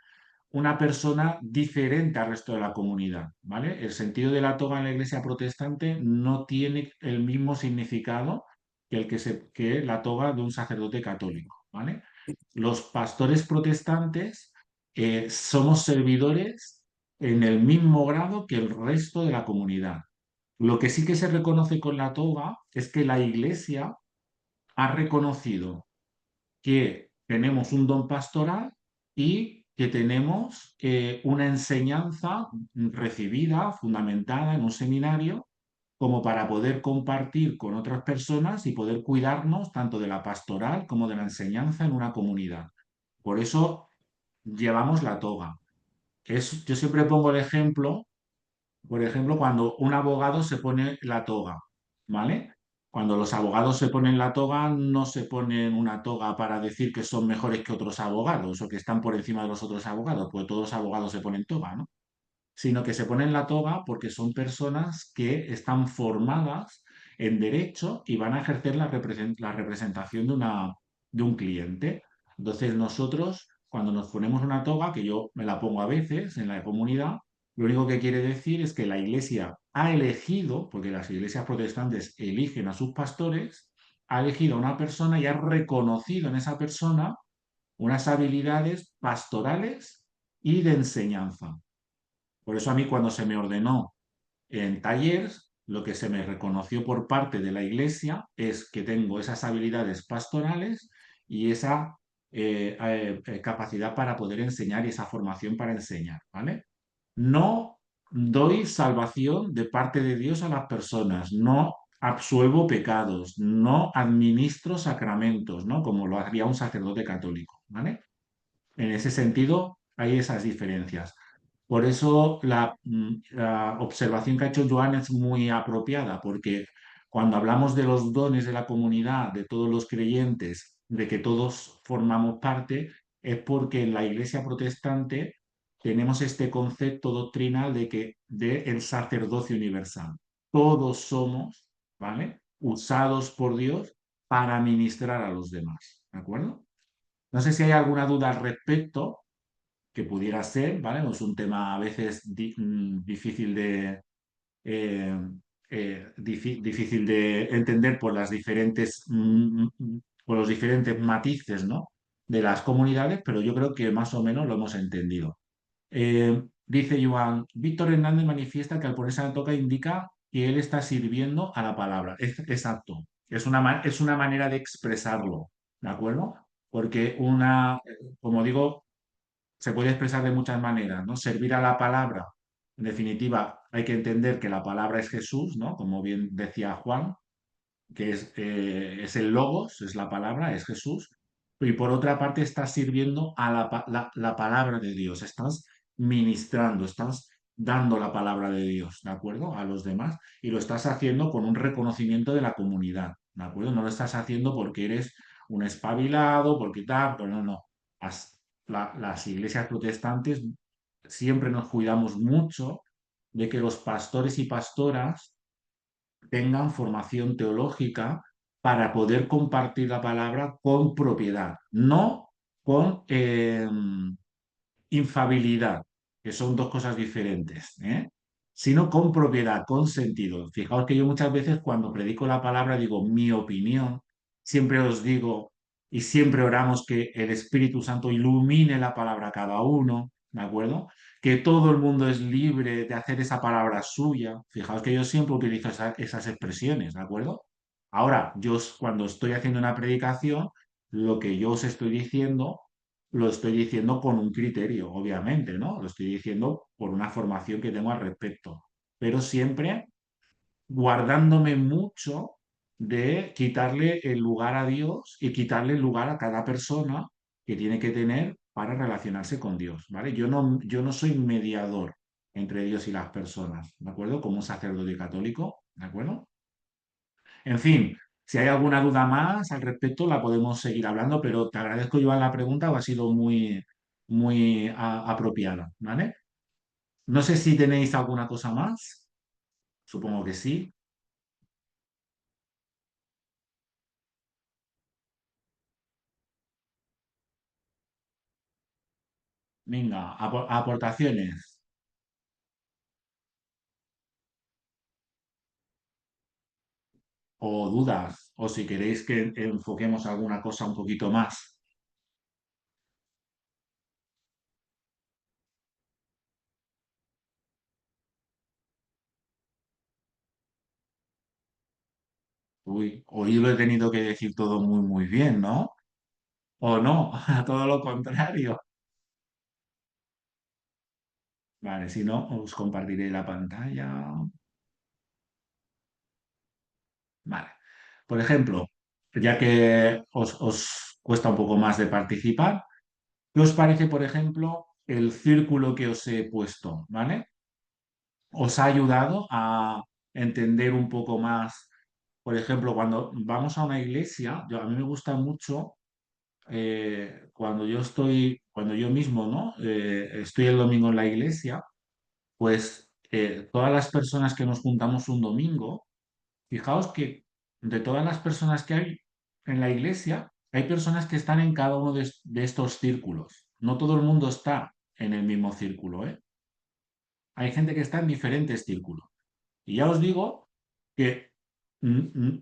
una persona diferente al resto de la comunidad, ¿vale? El sentido de la toga en la iglesia protestante no tiene el mismo significado que que la toga de un sacerdote católico, ¿vale? Los pastores protestantes somos servidores en el mismo grado que el resto de la comunidad. Lo que sí que se reconoce con la toga es que la iglesia ha reconocido que tenemos un don pastoral y que tenemos una enseñanza recibida, fundamentada en un seminario, como para poder compartir con otras personas y poder cuidarnos tanto de la pastoral como de la enseñanza en una comunidad. Por eso llevamos la toga. Yo siempre pongo el ejemplo, por ejemplo, cuando un abogado se pone la toga, ¿vale? Cuando los abogados se ponen la toga, no se ponen una toga para decir que son mejores que otros abogados o que están por encima de los otros abogados, porque todos los abogados se ponen toga, ¿no? Sino que se ponen la toga porque son personas que están formadas en derecho y van a ejercer la representación de un cliente. Entonces nosotros, cuando nos ponemos una toga, que yo me la pongo a veces en la comunidad, lo único que quiere decir es que la iglesia ha elegido, porque las iglesias protestantes eligen a sus pastores, ha elegido a una persona y ha reconocido en esa persona unas habilidades pastorales y de enseñanza. Por eso a mí cuando se me ordenó en talleres, lo que se me reconoció por parte de la iglesia es que tengo esas habilidades pastorales y esa capacidad para poder enseñar y esa formación para enseñar, ¿vale? No doy salvación de parte de Dios a las personas, no absuelvo pecados, no administro sacramentos, ¿no? Como lo haría un sacerdote católico, ¿vale? En ese sentido, hay esas diferencias. Por eso la observación que ha hecho Joan es muy apropiada, porque cuando hablamos de los dones de la comunidad, de todos los creyentes, de que todos formamos parte, es porque en la Iglesia protestante tenemos este concepto doctrinal de el sacerdocio universal. Todos somos, ¿vale? Usados por Dios para ministrar a los demás, ¿de acuerdo? No sé si hay alguna duda al respecto que pudiera ser, ¿vale? Es un tema a veces difícil eh, difícil de entender por las diferentes, por los diferentes matices, ¿no? De las comunidades, pero yo creo que más o menos lo hemos entendido. Dice Joan, Víctor Hernández manifiesta que al ponerse la toca indica que él está sirviendo a la palabra. Exacto. Es una manera de expresarlo, ¿de acuerdo? Porque como digo, se puede expresar de muchas maneras, ¿no? Servir a la palabra. En definitiva, hay que entender que la palabra es Jesús, ¿no? Como bien decía Juan, que es el logos, es la palabra, es Jesús. Y por otra parte, estás sirviendo a la palabra de Dios, estás ministrando, estás dando la palabra de Dios, ¿de acuerdo? A los demás y lo estás haciendo con un reconocimiento de la comunidad. ¿de acuerdo? No lo estás haciendo porque eres un espabilado, porque tal, pero no, no. Las iglesias protestantes siempre nos cuidamos mucho de que los pastores y pastoras tengan formación teológica para poder compartir la palabra con propiedad, no con infabilidad, que son dos cosas diferentes, ¿eh? Sino con propiedad, con sentido. Fijaos que yo muchas veces cuando predico la palabra digo mi opinión, siempre os digo y siempre oramos que el Espíritu Santo ilumine la palabra a cada uno, ¿de acuerdo? Que todo el mundo es libre de hacer esa palabra suya. Fijaos que yo siempre utilizo esas expresiones, ¿de acuerdo? Ahora, cuando estoy haciendo una predicación, lo que yo os estoy diciendo lo estoy diciendo con un criterio, obviamente, ¿no? Lo estoy diciendo por una formación que tengo al respecto, pero siempre guardándome mucho de quitarle el lugar a Dios y quitarle el lugar a cada persona que tiene que tener para relacionarse con Dios, ¿vale? Yo no soy mediador entre Dios y las personas, ¿de acuerdo? Como un sacerdote católico, ¿de acuerdo? En fin, si hay alguna duda más al respecto, la podemos seguir hablando, pero te agradezco, Joan, la pregunta, ha sido muy, muy apropiada, ¿vale? No sé si tenéis alguna cosa más, supongo que sí. Venga, aportaciones o dudas, o si queréis que enfoquemos alguna cosa un poquito más. Uy, hoy lo he tenido que decir todo muy, muy bien, ¿no? ¿O no? A todo lo contrario. Vale, si no, os compartiré la pantalla. Vale. Por ejemplo, ya que os cuesta un poco más de participar, ¿qué os parece, por ejemplo, el círculo que os he puesto? ¿Vale? ¿Os ha ayudado a entender un poco más? Por ejemplo, cuando vamos a una iglesia, a mí me gusta mucho cuando yo mismo, ¿no? Estoy el domingo en la iglesia, pues todas las personas que nos juntamos un domingo, fijaos que de todas las personas que hay en la iglesia, hay personas que están en cada uno de estos círculos. No todo el mundo está en el mismo círculo, ¿eh? Hay gente que está en diferentes círculos. Y ya os digo que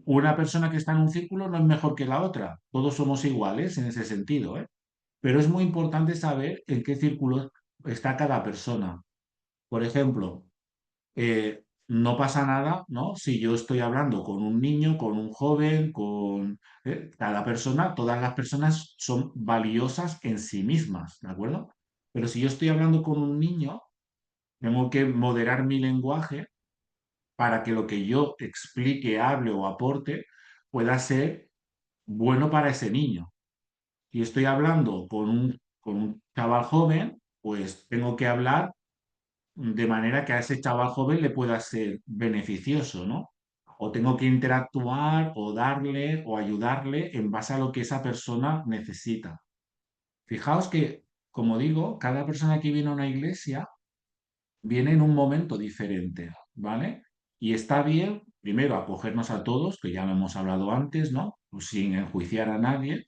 una persona que está en un círculo no es mejor que la otra. Todos somos iguales en ese sentido, ¿eh? Pero es muy importante saber en qué círculo está cada persona. Por ejemplo, no pasa nada, ¿no? Si yo estoy hablando con un niño, con un joven, con cada persona, todas las personas son valiosas en sí mismas, ¿de acuerdo? Pero si yo estoy hablando con un niño, tengo que moderar mi lenguaje para que lo que yo explique, hable o aporte pueda ser bueno para ese niño. Si estoy hablando con un chaval joven, pues tengo que hablar de manera que a ese chaval joven le pueda ser beneficioso, ¿no? O tengo que interactuar o darle o ayudarle en base a lo que esa persona necesita. Fijaos que, como digo, cada persona que viene a una iglesia viene en un momento diferente, ¿vale? Y está bien, primero, acogernos a todos, que ya lo hemos hablado antes, ¿no? Pues sin enjuiciar a nadie,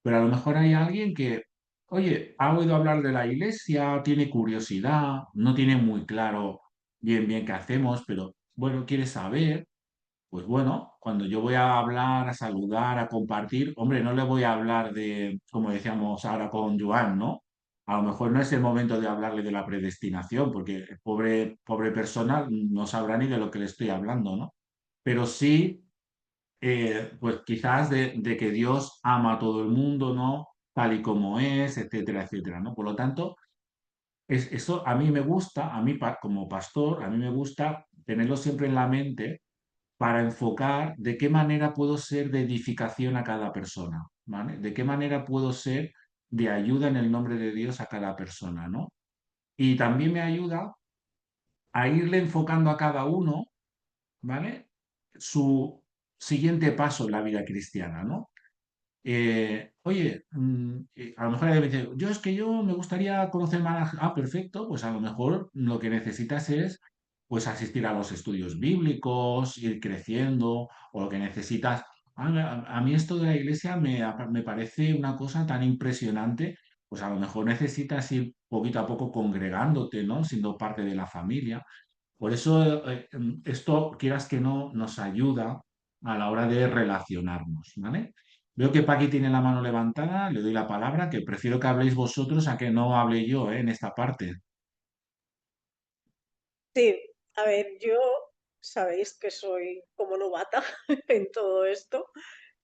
pero a lo mejor hay alguien que, oye, ha oído hablar de la iglesia, tiene curiosidad, no tiene muy claro bien bien qué hacemos, pero bueno, quiere saber. Pues bueno, cuando yo voy a hablar, a saludar, a compartir, hombre, no le voy a hablar de, como decíamos ahora con Joan, ¿no? A lo mejor no es el momento de hablarle de la predestinación, porque el pobre persona no sabrá ni de lo que le estoy hablando, ¿no? Pero sí, pues quizás de que Dios ama a todo el mundo, ¿no? Tal y como es, etcétera, etcétera, ¿no? Por lo tanto, eso a mí me gusta, a mí como pastor, a mí me gusta tenerlo siempre en la mente para enfocar de qué manera puedo ser de edificación a cada persona, ¿vale? De qué manera puedo ser de ayuda en el nombre de Dios a cada persona, ¿no? Y también me ayuda a irle enfocando a cada uno, ¿vale? Su, siguiente paso en la vida cristiana, ¿no? Oye, a lo mejor alguien me dice, yo es que yo me gustaría conocer más. Ah, perfecto, pues a lo mejor lo que necesitas es pues asistir a los estudios bíblicos, ir creciendo, o lo que necesitas. A mí esto de la iglesia me parece una cosa tan impresionante, pues a lo mejor necesitas ir poquito a poco congregándote, ¿no? Siendo parte de la familia. Por eso esto, quieras que no, nos ayuda a la hora de relacionarnos, ¿vale? Veo que Paqui tiene la mano levantada, le doy la palabra, que prefiero que habléis vosotros a que no hable yo, en esta parte. Sí, a ver, yo sabéis que soy como novata en todo esto,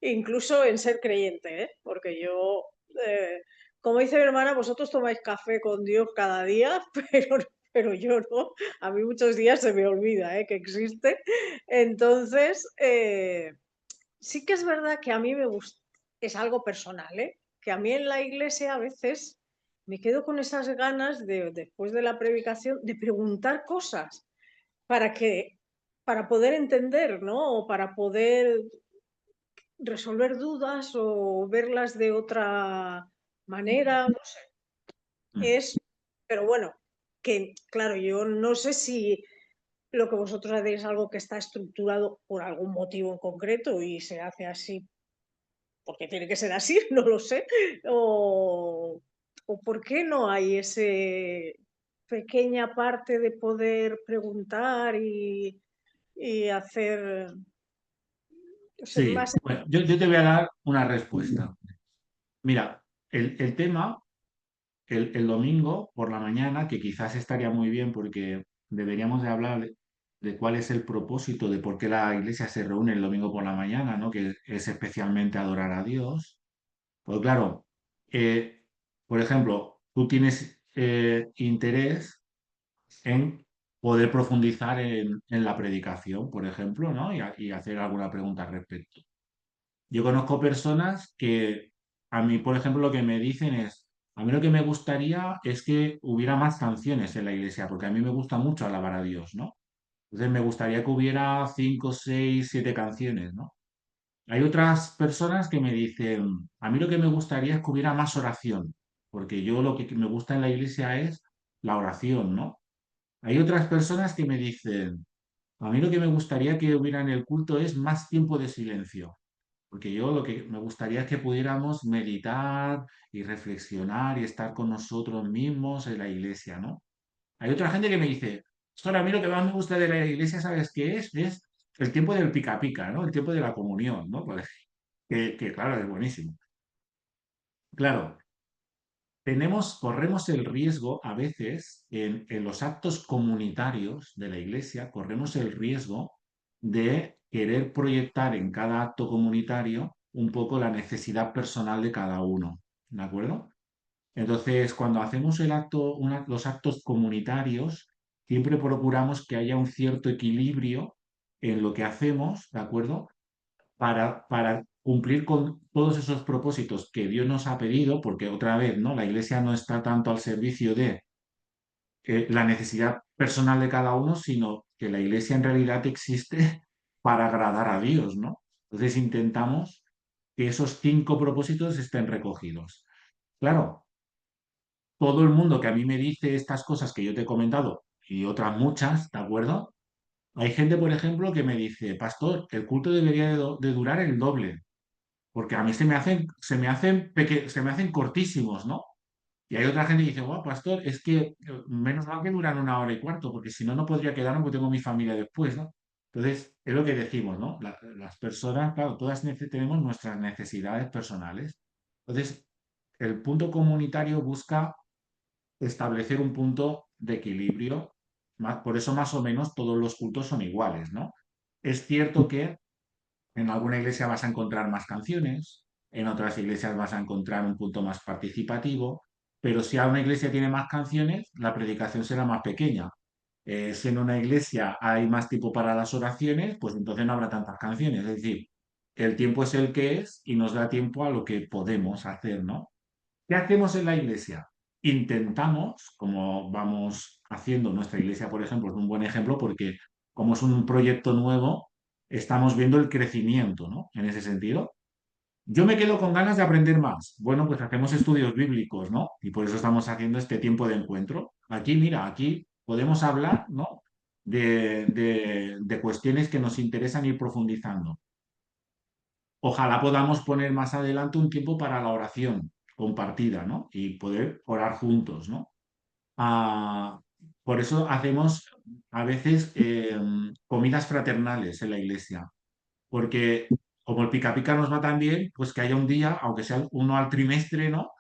incluso en ser creyente, ¿eh? Porque yo, eh, como dice mi hermana, vosotros tomáis café con Dios cada día, pero yo no. A mí muchos días se me olvida, ¿eh? Que existe. Entonces, sí que es verdad que a mí me gusta, es algo personal, ¿eh? Que a mí en la iglesia a veces me quedo con esas ganas de, después de la predicación, de preguntar cosas para que, para poder entender, ¿no? O para poder resolver dudas o verlas de otra manera, no sé. Mm. Es, pero bueno, que claro, yo no sé si lo que vosotros hacéis es algo que está estructurado por algún motivo en concreto y se hace así porque tiene que ser así, no lo sé, o por qué no hay ese pequeña parte de poder preguntar y hacer, o sea, Sí, más. bueno, yo te voy a dar una respuesta. Mira, el tema, el domingo por la mañana, que quizás estaría muy bien porque deberíamos de hablar de cuál es el propósito de por qué la iglesia se reúne el domingo por la mañana, ¿no? Que es especialmente adorar a Dios. Pues claro, eh, por ejemplo, tú tienes interés en poder profundizar en la predicación, por ejemplo, ¿no? Y hacer alguna pregunta al respecto. Yo conozco personas que a mí, por ejemplo, lo que me dicen es, a mí lo que me gustaría es que hubiera más canciones en la iglesia, porque a mí me gusta mucho alabar a Dios, ¿no? Entonces me gustaría que hubiera 5, 6, 7 canciones, ¿no? Hay otras personas que me dicen, a mí lo que me gustaría es que hubiera más oración, porque yo lo que me gusta en la iglesia es la oración, ¿no? Hay otras personas que me dicen, a mí lo que me gustaría que hubiera en el culto es más tiempo de silencio, porque yo lo que me gustaría es que pudiéramos meditar y reflexionar y estar con nosotros mismos en la iglesia, ¿no? Hay otra gente que me dice, "Ostras, a mí lo que más me gusta de la iglesia, ¿sabes qué es? Es el tiempo del pica pica, ¿no? El tiempo de la comunión, ¿no? Pues, que claro, es buenísimo. Claro, corremos el riesgo a veces en los actos comunitarios de la iglesia, corremos el riesgo de querer proyectar en cada acto comunitario un poco la necesidad personal de cada uno, ¿de acuerdo? Entonces, cuando hacemos los actos comunitarios, siempre procuramos que haya un cierto equilibrio en lo que hacemos, ¿de acuerdo? Para cumplir con todos esos propósitos que Dios nos ha pedido, porque otra vez, ¿no? La iglesia no está tanto al servicio de la necesidad personal de cada uno, sino que la iglesia en realidad existe para agradar a Dios, ¿no? Entonces intentamos que esos 5 propósitos estén recogidos. Claro, todo el mundo que a mí me dice estas cosas que yo te he comentado y otras muchas, ¿de acuerdo? Hay gente, por ejemplo, que me dice, pastor, el culto debería de durar el doble porque a mí se me hacen cortísimos, ¿no? Y hay otra gente que dice, wow, pastor, es que menos mal que duran 1 hora y cuarto, porque si no, no podría quedarme porque tengo mi familia después, ¿no? Entonces, es lo que decimos, ¿no? Las personas, claro, todas tenemos nuestras necesidades personales. Entonces, el punto comunitario busca establecer un punto de equilibrio. Por eso, más o menos, todos los cultos son iguales, ¿no? Es cierto que en alguna iglesia vas a encontrar más canciones, en otras iglesias vas a encontrar un punto más participativo, pero si a una iglesia tiene más canciones, la predicación será más pequeña. Si en una iglesia hay más tiempo para las oraciones, pues entonces no habrá tantas canciones. Es decir, el tiempo es el que es y nos da tiempo a lo que podemos hacer, ¿no? ¿Qué hacemos en la iglesia? Intentamos, como vamos haciendo nuestra iglesia, por ejemplo, es un buen ejemplo porque como es un proyecto nuevo, estamos viendo el crecimiento, ¿no? En ese sentido. Yo me quedo con ganas de aprender más. Bueno, pues hacemos estudios bíblicos, ¿no? Y por eso estamos haciendo este tiempo de encuentro. Aquí, mira, aquí podemos hablar, ¿no? De cuestiones que nos interesan ir profundizando. Ojalá podamos poner más adelante un tiempo para la oración compartida, ¿no? Y poder orar juntos, ¿no? Ah, por eso hacemos a veces comidas fraternales en la iglesia, porque como el pica pica nos va tan bien, pues que haya un día, aunque sea uno al trimestre, ¿no?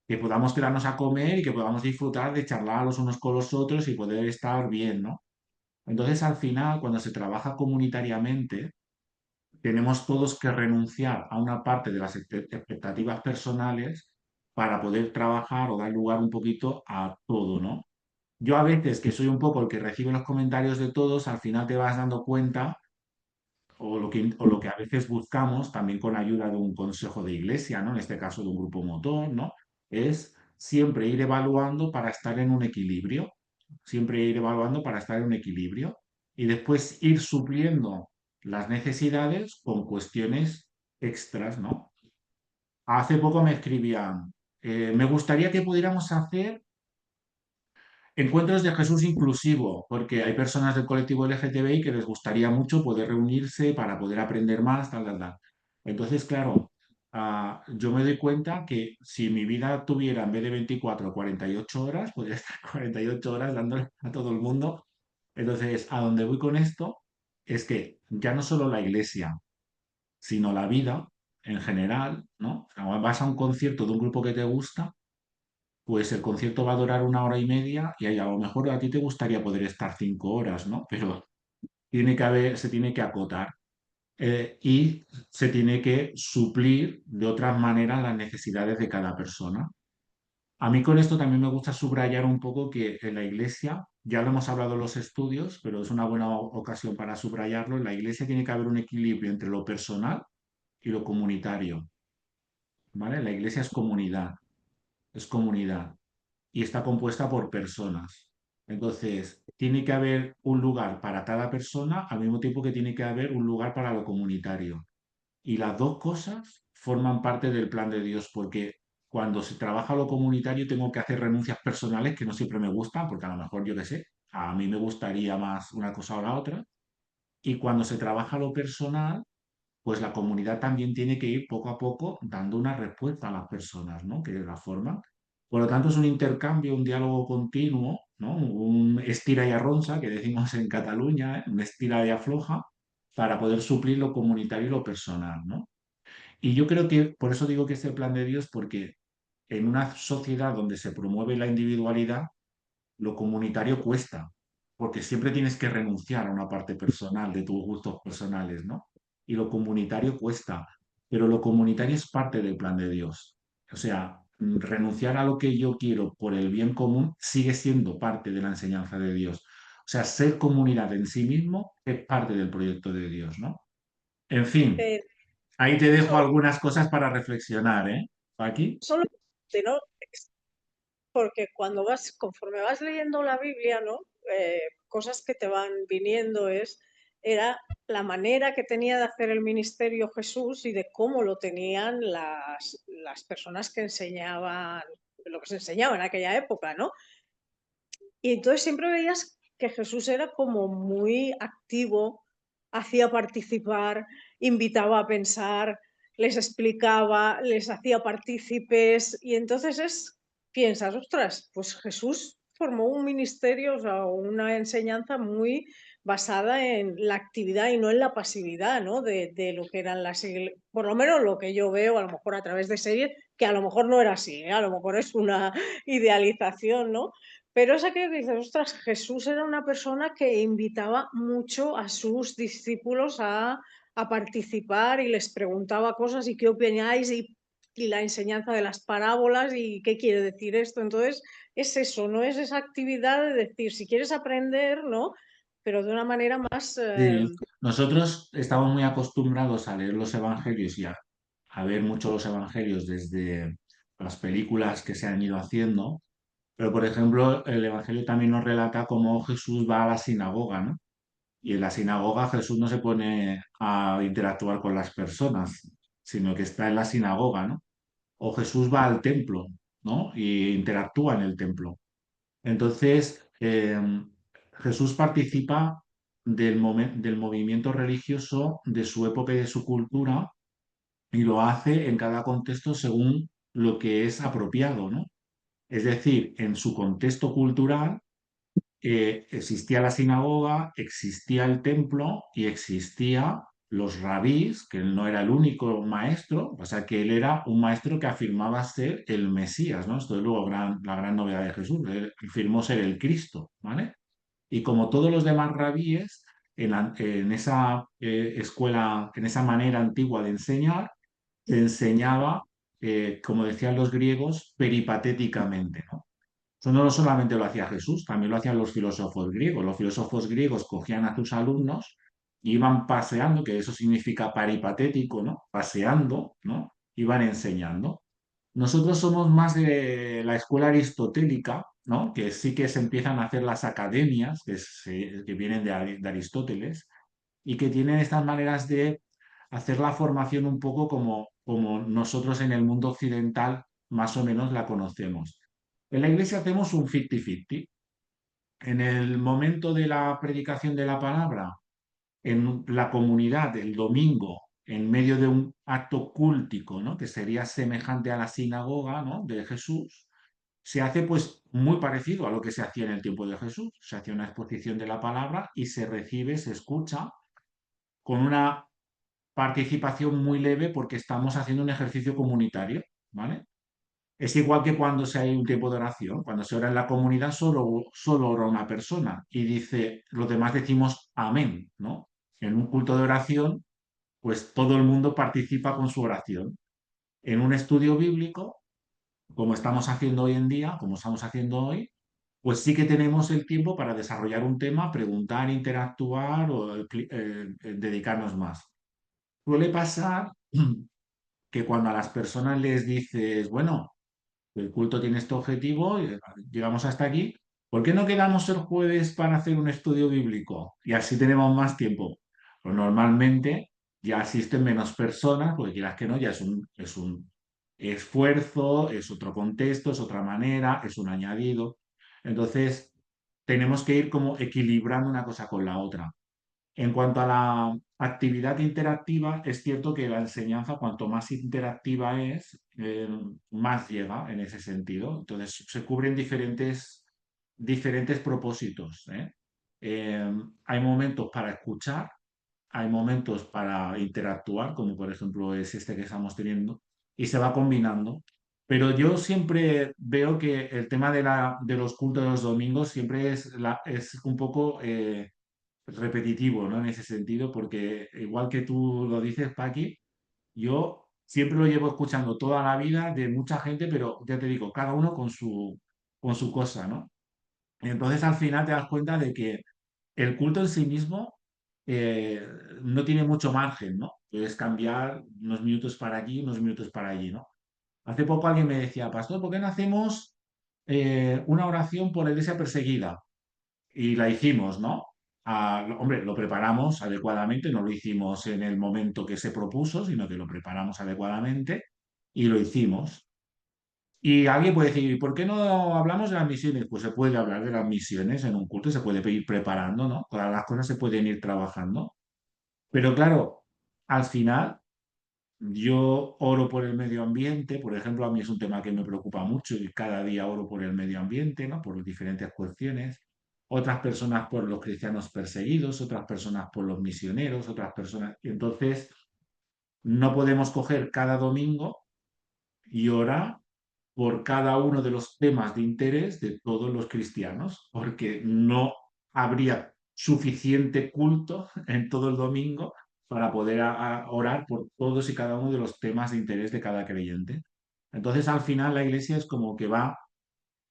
Que podamos quedarnos a comer y que podamos disfrutar de charlar los unos con los otros y poder estar bien, ¿no? Entonces, al final, cuando se trabaja comunitariamente, tenemos todos que renunciar a una parte de las expectativas personales para poder trabajar o dar lugar un poquito a todo, ¿no? Yo a veces, que soy un poco el que recibe los comentarios de todos, al final te vas dando cuenta, o lo que a veces buscamos, también con ayuda de un consejo de iglesia, ¿no? En este caso de un grupo motor, ¿no? Es siempre ir evaluando para estar en un equilibrio, siempre ir evaluando para estar en un equilibrio y después ir supliendo las necesidades con cuestiones extras, ¿no? Hace poco me escribían, me gustaría que pudiéramos hacer encuentros de Jesús inclusivo, porque hay personas del colectivo LGTBI que les gustaría mucho poder reunirse para poder aprender más, tal, tal, tal. Entonces, claro, yo me doy cuenta que si mi vida tuviera en vez de 24 48 horas, podría estar 48 horas dándole a todo el mundo. Entonces, a donde voy con esto es que ya no solo la iglesia, sino la vida en general, ¿no? O sea, vas a un concierto de un grupo que te gusta, pues el concierto va a durar 1 hora y media y ahí a lo mejor a ti te gustaría poder estar 5 horas, ¿no? Pero se tiene que acotar y se tiene que suplir de otras maneras las necesidades de cada persona. A mí con esto también me gusta subrayar un poco que en la iglesia, ya lo hemos hablado en los estudios, pero es una buena ocasión para subrayarlo, en la iglesia tiene que haber un equilibrio entre lo personal y lo comunitario, ¿vale? La iglesia es comunidad y está compuesta por personas. Entonces, tiene que haber un lugar para cada persona al mismo tiempo que tiene que haber un lugar para lo comunitario. Y las dos cosas forman parte del plan de Dios, porque cuando se trabaja lo comunitario tengo que hacer renuncias personales que no siempre me gustan, porque a lo mejor yo qué sé, a mí me gustaría más una cosa o la otra. Y cuando se trabaja lo personal, pues la comunidad también tiene que ir poco a poco dando una respuesta a las personas, ¿no? Que la forman. Por lo tanto, es un intercambio, un diálogo continuo, ¿no? Un estira y arronsa, que decimos en Cataluña, ¿eh? Un estira y afloja, para poder suplir lo comunitario y lo personal, ¿no? Y yo creo que, por eso digo que es el plan de Dios, porque en una sociedad donde se promueve la individualidad, lo comunitario cuesta, porque siempre tienes que renunciar a una parte personal de tus gustos personales, ¿no? Y lo comunitario cuesta, pero lo comunitario es parte del plan de Dios. O sea, renunciar a lo que yo quiero por el bien común sigue siendo parte de la enseñanza de Dios. O sea, ser comunidad en sí mismo es parte del proyecto de Dios, ¿no? En fin, Eh, ahí te dejo solo, algunas cosas para reflexionar, ¿eh? Aquí. solo, ¿no? Porque conforme vas leyendo la Biblia, ¿no? Cosas que te van viniendo era la manera que tenía de hacer el ministerio Jesús y de cómo lo tenían las personas que enseñaban, lo que se enseñaba en aquella época, ¿no? Y entonces siempre veías que Jesús era como muy activo, hacía participar, invitaba a pensar, les explicaba, les hacía partícipes y entonces piensas, ostras, pues Jesús formó un ministerio, o sea, una enseñanza muy basada en la actividad y no en la pasividad, ¿no? De lo que eran las iglesias, por lo menos lo que yo veo, a lo mejor a través de series, que a lo mejor no era así, ¿eh? A lo mejor es una idealización, ¿no? Pero es aquello que dices, ostras, Jesús era una persona que invitaba mucho a sus discípulos a participar y les preguntaba cosas y qué opináis y la enseñanza de las parábolas y qué quiere decir esto. Entonces, es eso, no es esa actividad de decir, si quieres aprender, ¿no? Pero de una manera más... Sí, nosotros estamos muy acostumbrados a leer los evangelios y a ver mucho los evangelios desde las películas que se han ido haciendo, pero por ejemplo el evangelio también nos relata cómo Jesús va a la sinagoga, ¿no? Y en la sinagoga Jesús no se pone a interactuar con las personas, sino que está en la sinagoga, ¿no? O Jesús va al templo, ¿no? Y interactúa en el templo. Entonces, Jesús participa del movimiento religioso de su época y de su cultura y lo hace en cada contexto según lo que es apropiado, ¿no? Es decir, en su contexto cultural existía la sinagoga, existía el templo y existía los rabís, que él no era el único maestro, o sea que él era un maestro que afirmaba ser el Mesías, ¿no? Esto es luego la gran novedad de Jesús, él afirmó ser el Cristo, ¿vale? Y como todos los demás rabíes, en esa escuela, en esa manera antigua de enseñar, se enseñaba, como decían los griegos, peripatéticamente, ¿no? Eso no solamente lo hacía Jesús, también lo hacían los filósofos griegos. Los filósofos griegos cogían a sus alumnos y iban paseando, que eso significa peripatético, ¿no? Paseando, ¿no? Iban enseñando. Nosotros somos más de la escuela aristotélica, ¿no? Que sí que se empiezan a hacer las academias, que vienen de Aristóteles, y que tienen estas maneras de hacer la formación un poco como nosotros en el mundo occidental más o menos la conocemos. En la iglesia hacemos un 50-50. En el momento de la predicación de la palabra, en la comunidad, el domingo, en medio de un acto cúltico, ¿no? Que sería semejante a la sinagoga, ¿no? De Jesús, se hace pues muy parecido a lo que se hacía en el tiempo de Jesús. Se hacía una exposición de la palabra y se recibe, se escucha con una participación muy leve porque estamos haciendo un ejercicio comunitario, ¿vale? Es igual que cuando se hay un tiempo de oración. Cuando se ora en la comunidad, solo ora una persona y dice, los demás decimos amén, ¿no? En un culto de oración, pues todo el mundo participa con su oración. En un estudio bíblico, como estamos haciendo hoy en día, como estamos haciendo hoy, pues sí que tenemos el tiempo para desarrollar un tema, preguntar, interactuar o dedicarnos más. Suele pasar que cuando a las personas les dices, bueno, el culto tiene este objetivo, llegamos hasta aquí. ¿Por qué no quedamos el jueves para hacer un estudio bíblico? Y así tenemos más tiempo. Pues normalmente ya asisten menos personas, porque quieras que no, ya es un esfuerzo, es otro contexto, es otra manera, es un añadido. Entonces, tenemos que ir como equilibrando una cosa con la otra. En cuanto a la actividad interactiva, es cierto que la enseñanza, cuanto más interactiva es, más llega en ese sentido. Entonces, se cubren diferentes propósitos, ¿eh? Hay momentos para escuchar, hay momentos para interactuar, como por ejemplo es este que estamos teniendo, y se va combinando. Pero yo siempre veo que el tema de los cultos de los domingos siempre es un poco repetitivo, ¿no? En ese sentido, porque igual que tú lo dices, Paqui, yo siempre lo llevo escuchando toda la vida de mucha gente, pero ya te digo, cada uno con su cosa, ¿no? Y entonces al final te das cuenta de que el culto en sí mismo eh, no tiene mucho margen, ¿no? Puedes cambiar unos minutos para aquí, unos minutos para allí, ¿no? Hace poco alguien me decía, pastor, ¿por qué no hacemos una oración por la iglesia perseguida? Y la hicimos, ¿no? Hombre, lo preparamos adecuadamente, no lo hicimos en el momento que se propuso, sino que lo preparamos adecuadamente y lo hicimos. Y alguien puede decir, ¿por qué no hablamos de las misiones? Pues se puede hablar de las misiones en un culto, se puede ir preparando, ¿no? Todas las cosas se pueden ir trabajando. Pero claro, al final yo oro por el medio ambiente, por ejemplo, a mí es un tema que me preocupa mucho y cada día oro por el medio ambiente, ¿no? Por diferentes cuestiones. Otras personas por los cristianos perseguidos, otras personas por los misioneros, otras personas. Y entonces, no podemos coger cada domingo y orar por cada uno de los temas de interés de todos los cristianos, porque no habría suficiente culto en todo el domingo para poder orar por todos y cada uno de los temas de interés de cada creyente. Entonces, al final, la iglesia es como que va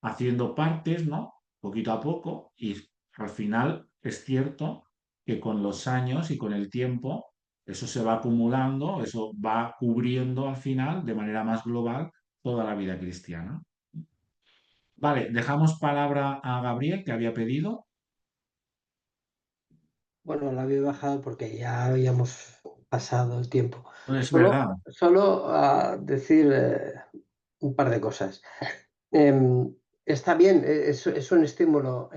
haciendo partes, ¿no? Poquito a poco, y al final es cierto que con los años y con el tiempo, eso se va acumulando, eso va cubriendo al final de manera más global toda la vida cristiana. Vale, dejamos palabra a Gabriel, que había pedido. Bueno, la había bajado porque ya habíamos pasado el tiempo. Es Solo, verdad. solo decir un par de cosas. Em, Está bien, es un estímulo,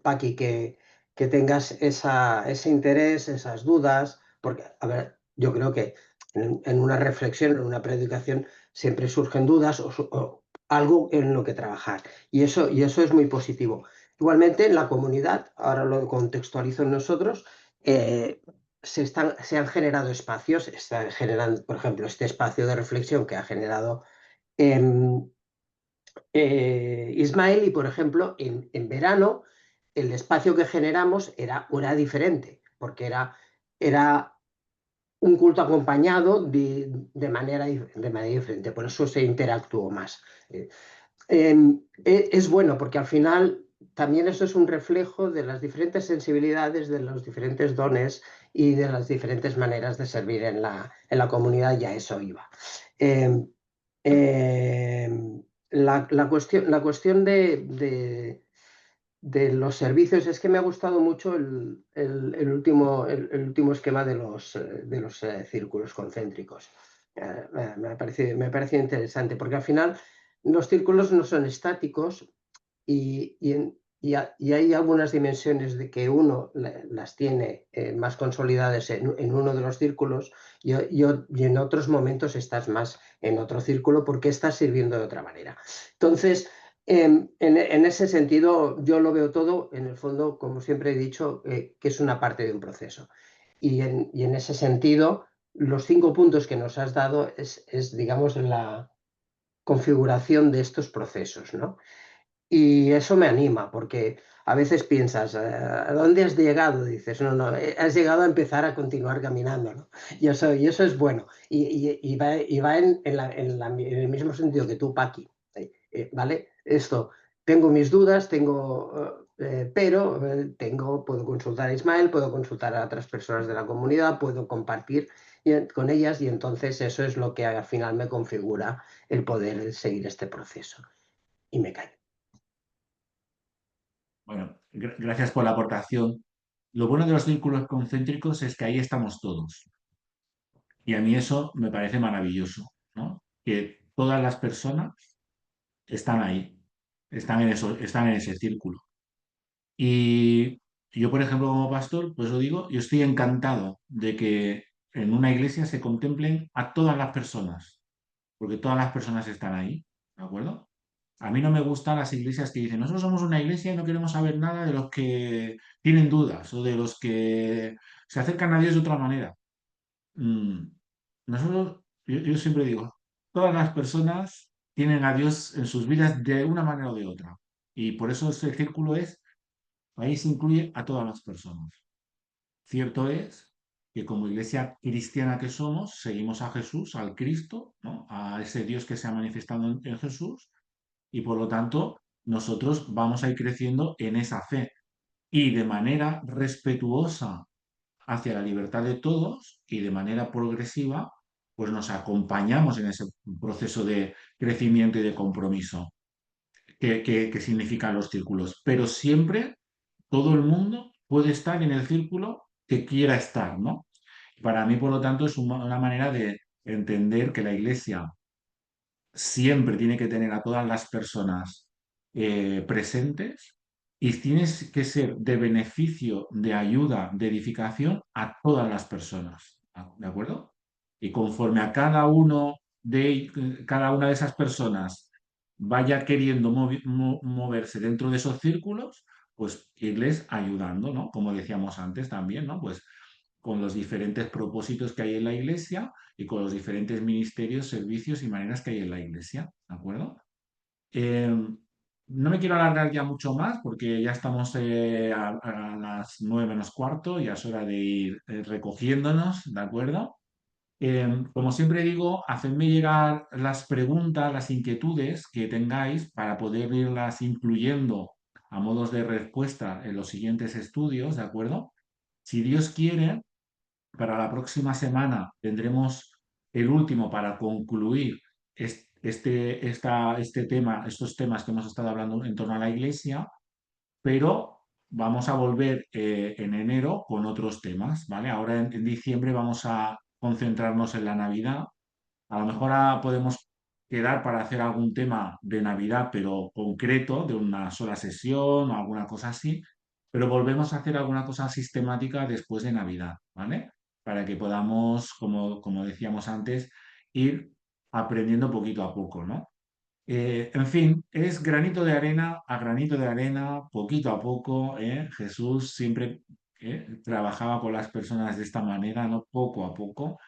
Paqui, que tengas ese interés, esas dudas, porque, a ver, yo creo que en una reflexión, en una predicación, siempre surgen dudas o algo en lo que trabajar. Y eso es muy positivo. Igualmente, en la comunidad, ahora lo contextualizo en nosotros, se han generado espacios, están generando, por ejemplo, este espacio de reflexión que ha generado em, Ismael, y por ejemplo, en verano, el espacio que generamos era diferente, porque era un culto acompañado de manera diferente, por eso se interactuó más. Eh, es bueno porque al final también eso es un reflejo de las diferentes sensibilidades, de los diferentes dones y de las diferentes maneras de servir en la comunidad, y a eso iba. Eh, eh, la cuestión de los servicios es que me ha gustado mucho el último esquema de los círculos concéntricos. Me ha parecido interesante porque al final los círculos no son estáticos y hay algunas dimensiones de que uno las tiene más consolidadas en uno de los círculos y en otros momentos estás más en otro círculo porque estás sirviendo de otra manera. Entonces, en ese sentido, yo lo veo todo, en el fondo, como siempre he dicho, que es una parte de un proceso. Y en ese sentido, los 5 puntos que nos has dado digamos, la configuración de estos procesos, ¿no? Y eso me anima, porque a veces piensas, ¿a dónde has llegado? Dices, no, no, has llegado a empezar a continuar caminando, ¿no? Y eso es bueno. Y va en el mismo sentido que tú, Paqui, ¿vale? Esto, tengo mis dudas, pero puedo consultar a Ismael, puedo consultar a otras personas de la comunidad, puedo compartir con ellas, y entonces eso es lo que al final me configura el poder seguir este proceso. Y me callo. Bueno, gracias por la aportación. Lo bueno de los círculos concéntricos es que ahí estamos todos. Y a mí eso me parece maravilloso, ¿no? Que todas las personas están ahí, están en ese círculo. Y yo, por ejemplo, como pastor, pues lo digo, yo estoy encantado de que en una iglesia se contemplen a todas las personas, porque todas las personas están ahí, ¿de acuerdo? A mí no me gustan las iglesias que dicen, nosotros somos una iglesia y no queremos saber nada de los que tienen dudas o de los que se acercan a Dios de otra manera. Mm, Nosotros, yo siempre digo, todas las personas tienen a Dios en sus vidas de una manera o de otra. Y por eso ese círculo ahí se incluye a todas las personas. Cierto es que como iglesia cristiana que somos, seguimos a Jesús, al Cristo, ¿no? A ese Dios que se ha manifestado en Jesús, y por lo tanto nosotros vamos a ir creciendo en esa fe y de manera respetuosa hacia la libertad de todos y de manera progresiva, pues nos acompañamos en ese proceso de crecimiento y de compromiso que significan los círculos. Pero siempre todo el mundo puede estar en el círculo que quiera estar, ¿no? Para mí, por lo tanto, es una manera de entender que la Iglesia siempre tiene que tener a todas las personas presentes y tienes que ser de beneficio, de ayuda, de edificación a todas las personas, ¿de acuerdo? Y conforme a cada una de esas personas vaya queriendo moverse dentro de esos círculos, pues irles ayudando, ¿no? Como decíamos antes también, ¿no? Pues con los diferentes propósitos que hay en la iglesia y con los diferentes ministerios, servicios y maneras que hay en la iglesia, ¿de acuerdo? Eh, no me quiero alargar ya mucho más porque ya estamos a las 9 menos cuarto, ya es hora de ir recogiéndonos, ¿de acuerdo? Como siempre digo, hacedme llegar las preguntas, las inquietudes que tengáis para poder irlas incluyendo a modos de respuesta en los siguientes estudios, ¿de acuerdo? Si Dios quiere, para la próxima semana tendremos el último para concluir este tema, estos temas que hemos estado hablando en torno a la iglesia, pero vamos a volver en enero con otros temas, ¿vale? Ahora en diciembre vamos a concentrarnos en la Navidad. A lo mejor ahora podemos quedar para hacer algún tema de Navidad, pero concreto, de una sola sesión o alguna cosa así, pero volvemos a hacer alguna cosa sistemática después de Navidad, ¿vale? Para que podamos, como decíamos antes, ir aprendiendo poquito a poco, ¿no? En fin, es granito de arena a granito de arena, poquito a poco, ¿eh? Jesús siempre trabajaba con las personas de esta manera, ¿no? Poco a poco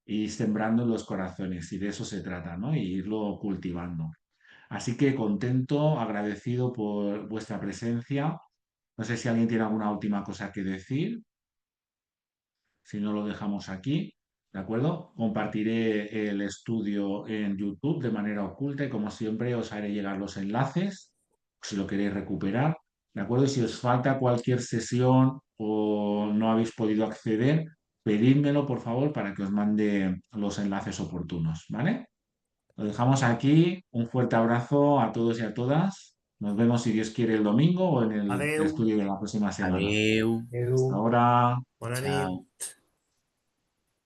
y sembrando en los corazones, y de eso se trata, ¿no? Y irlo cultivando. Así que contento, agradecido por vuestra presencia. No sé si alguien tiene alguna última cosa que decir. Si no, lo dejamos aquí, ¿de acuerdo? Compartiré el estudio en YouTube de manera oculta y como siempre os haré llegar los enlaces si lo queréis recuperar, ¿de acuerdo? Y si os falta cualquier sesión o no habéis podido acceder, pedídmelo por favor para que os mande los enlaces oportunos, ¿vale? Lo dejamos aquí. Un fuerte abrazo a todos y a todas. Nos vemos si Dios quiere el domingo o en el Adeu, estudio de la próxima semana. Adeu. Hasta Edu. ahora. bona nit. Chao.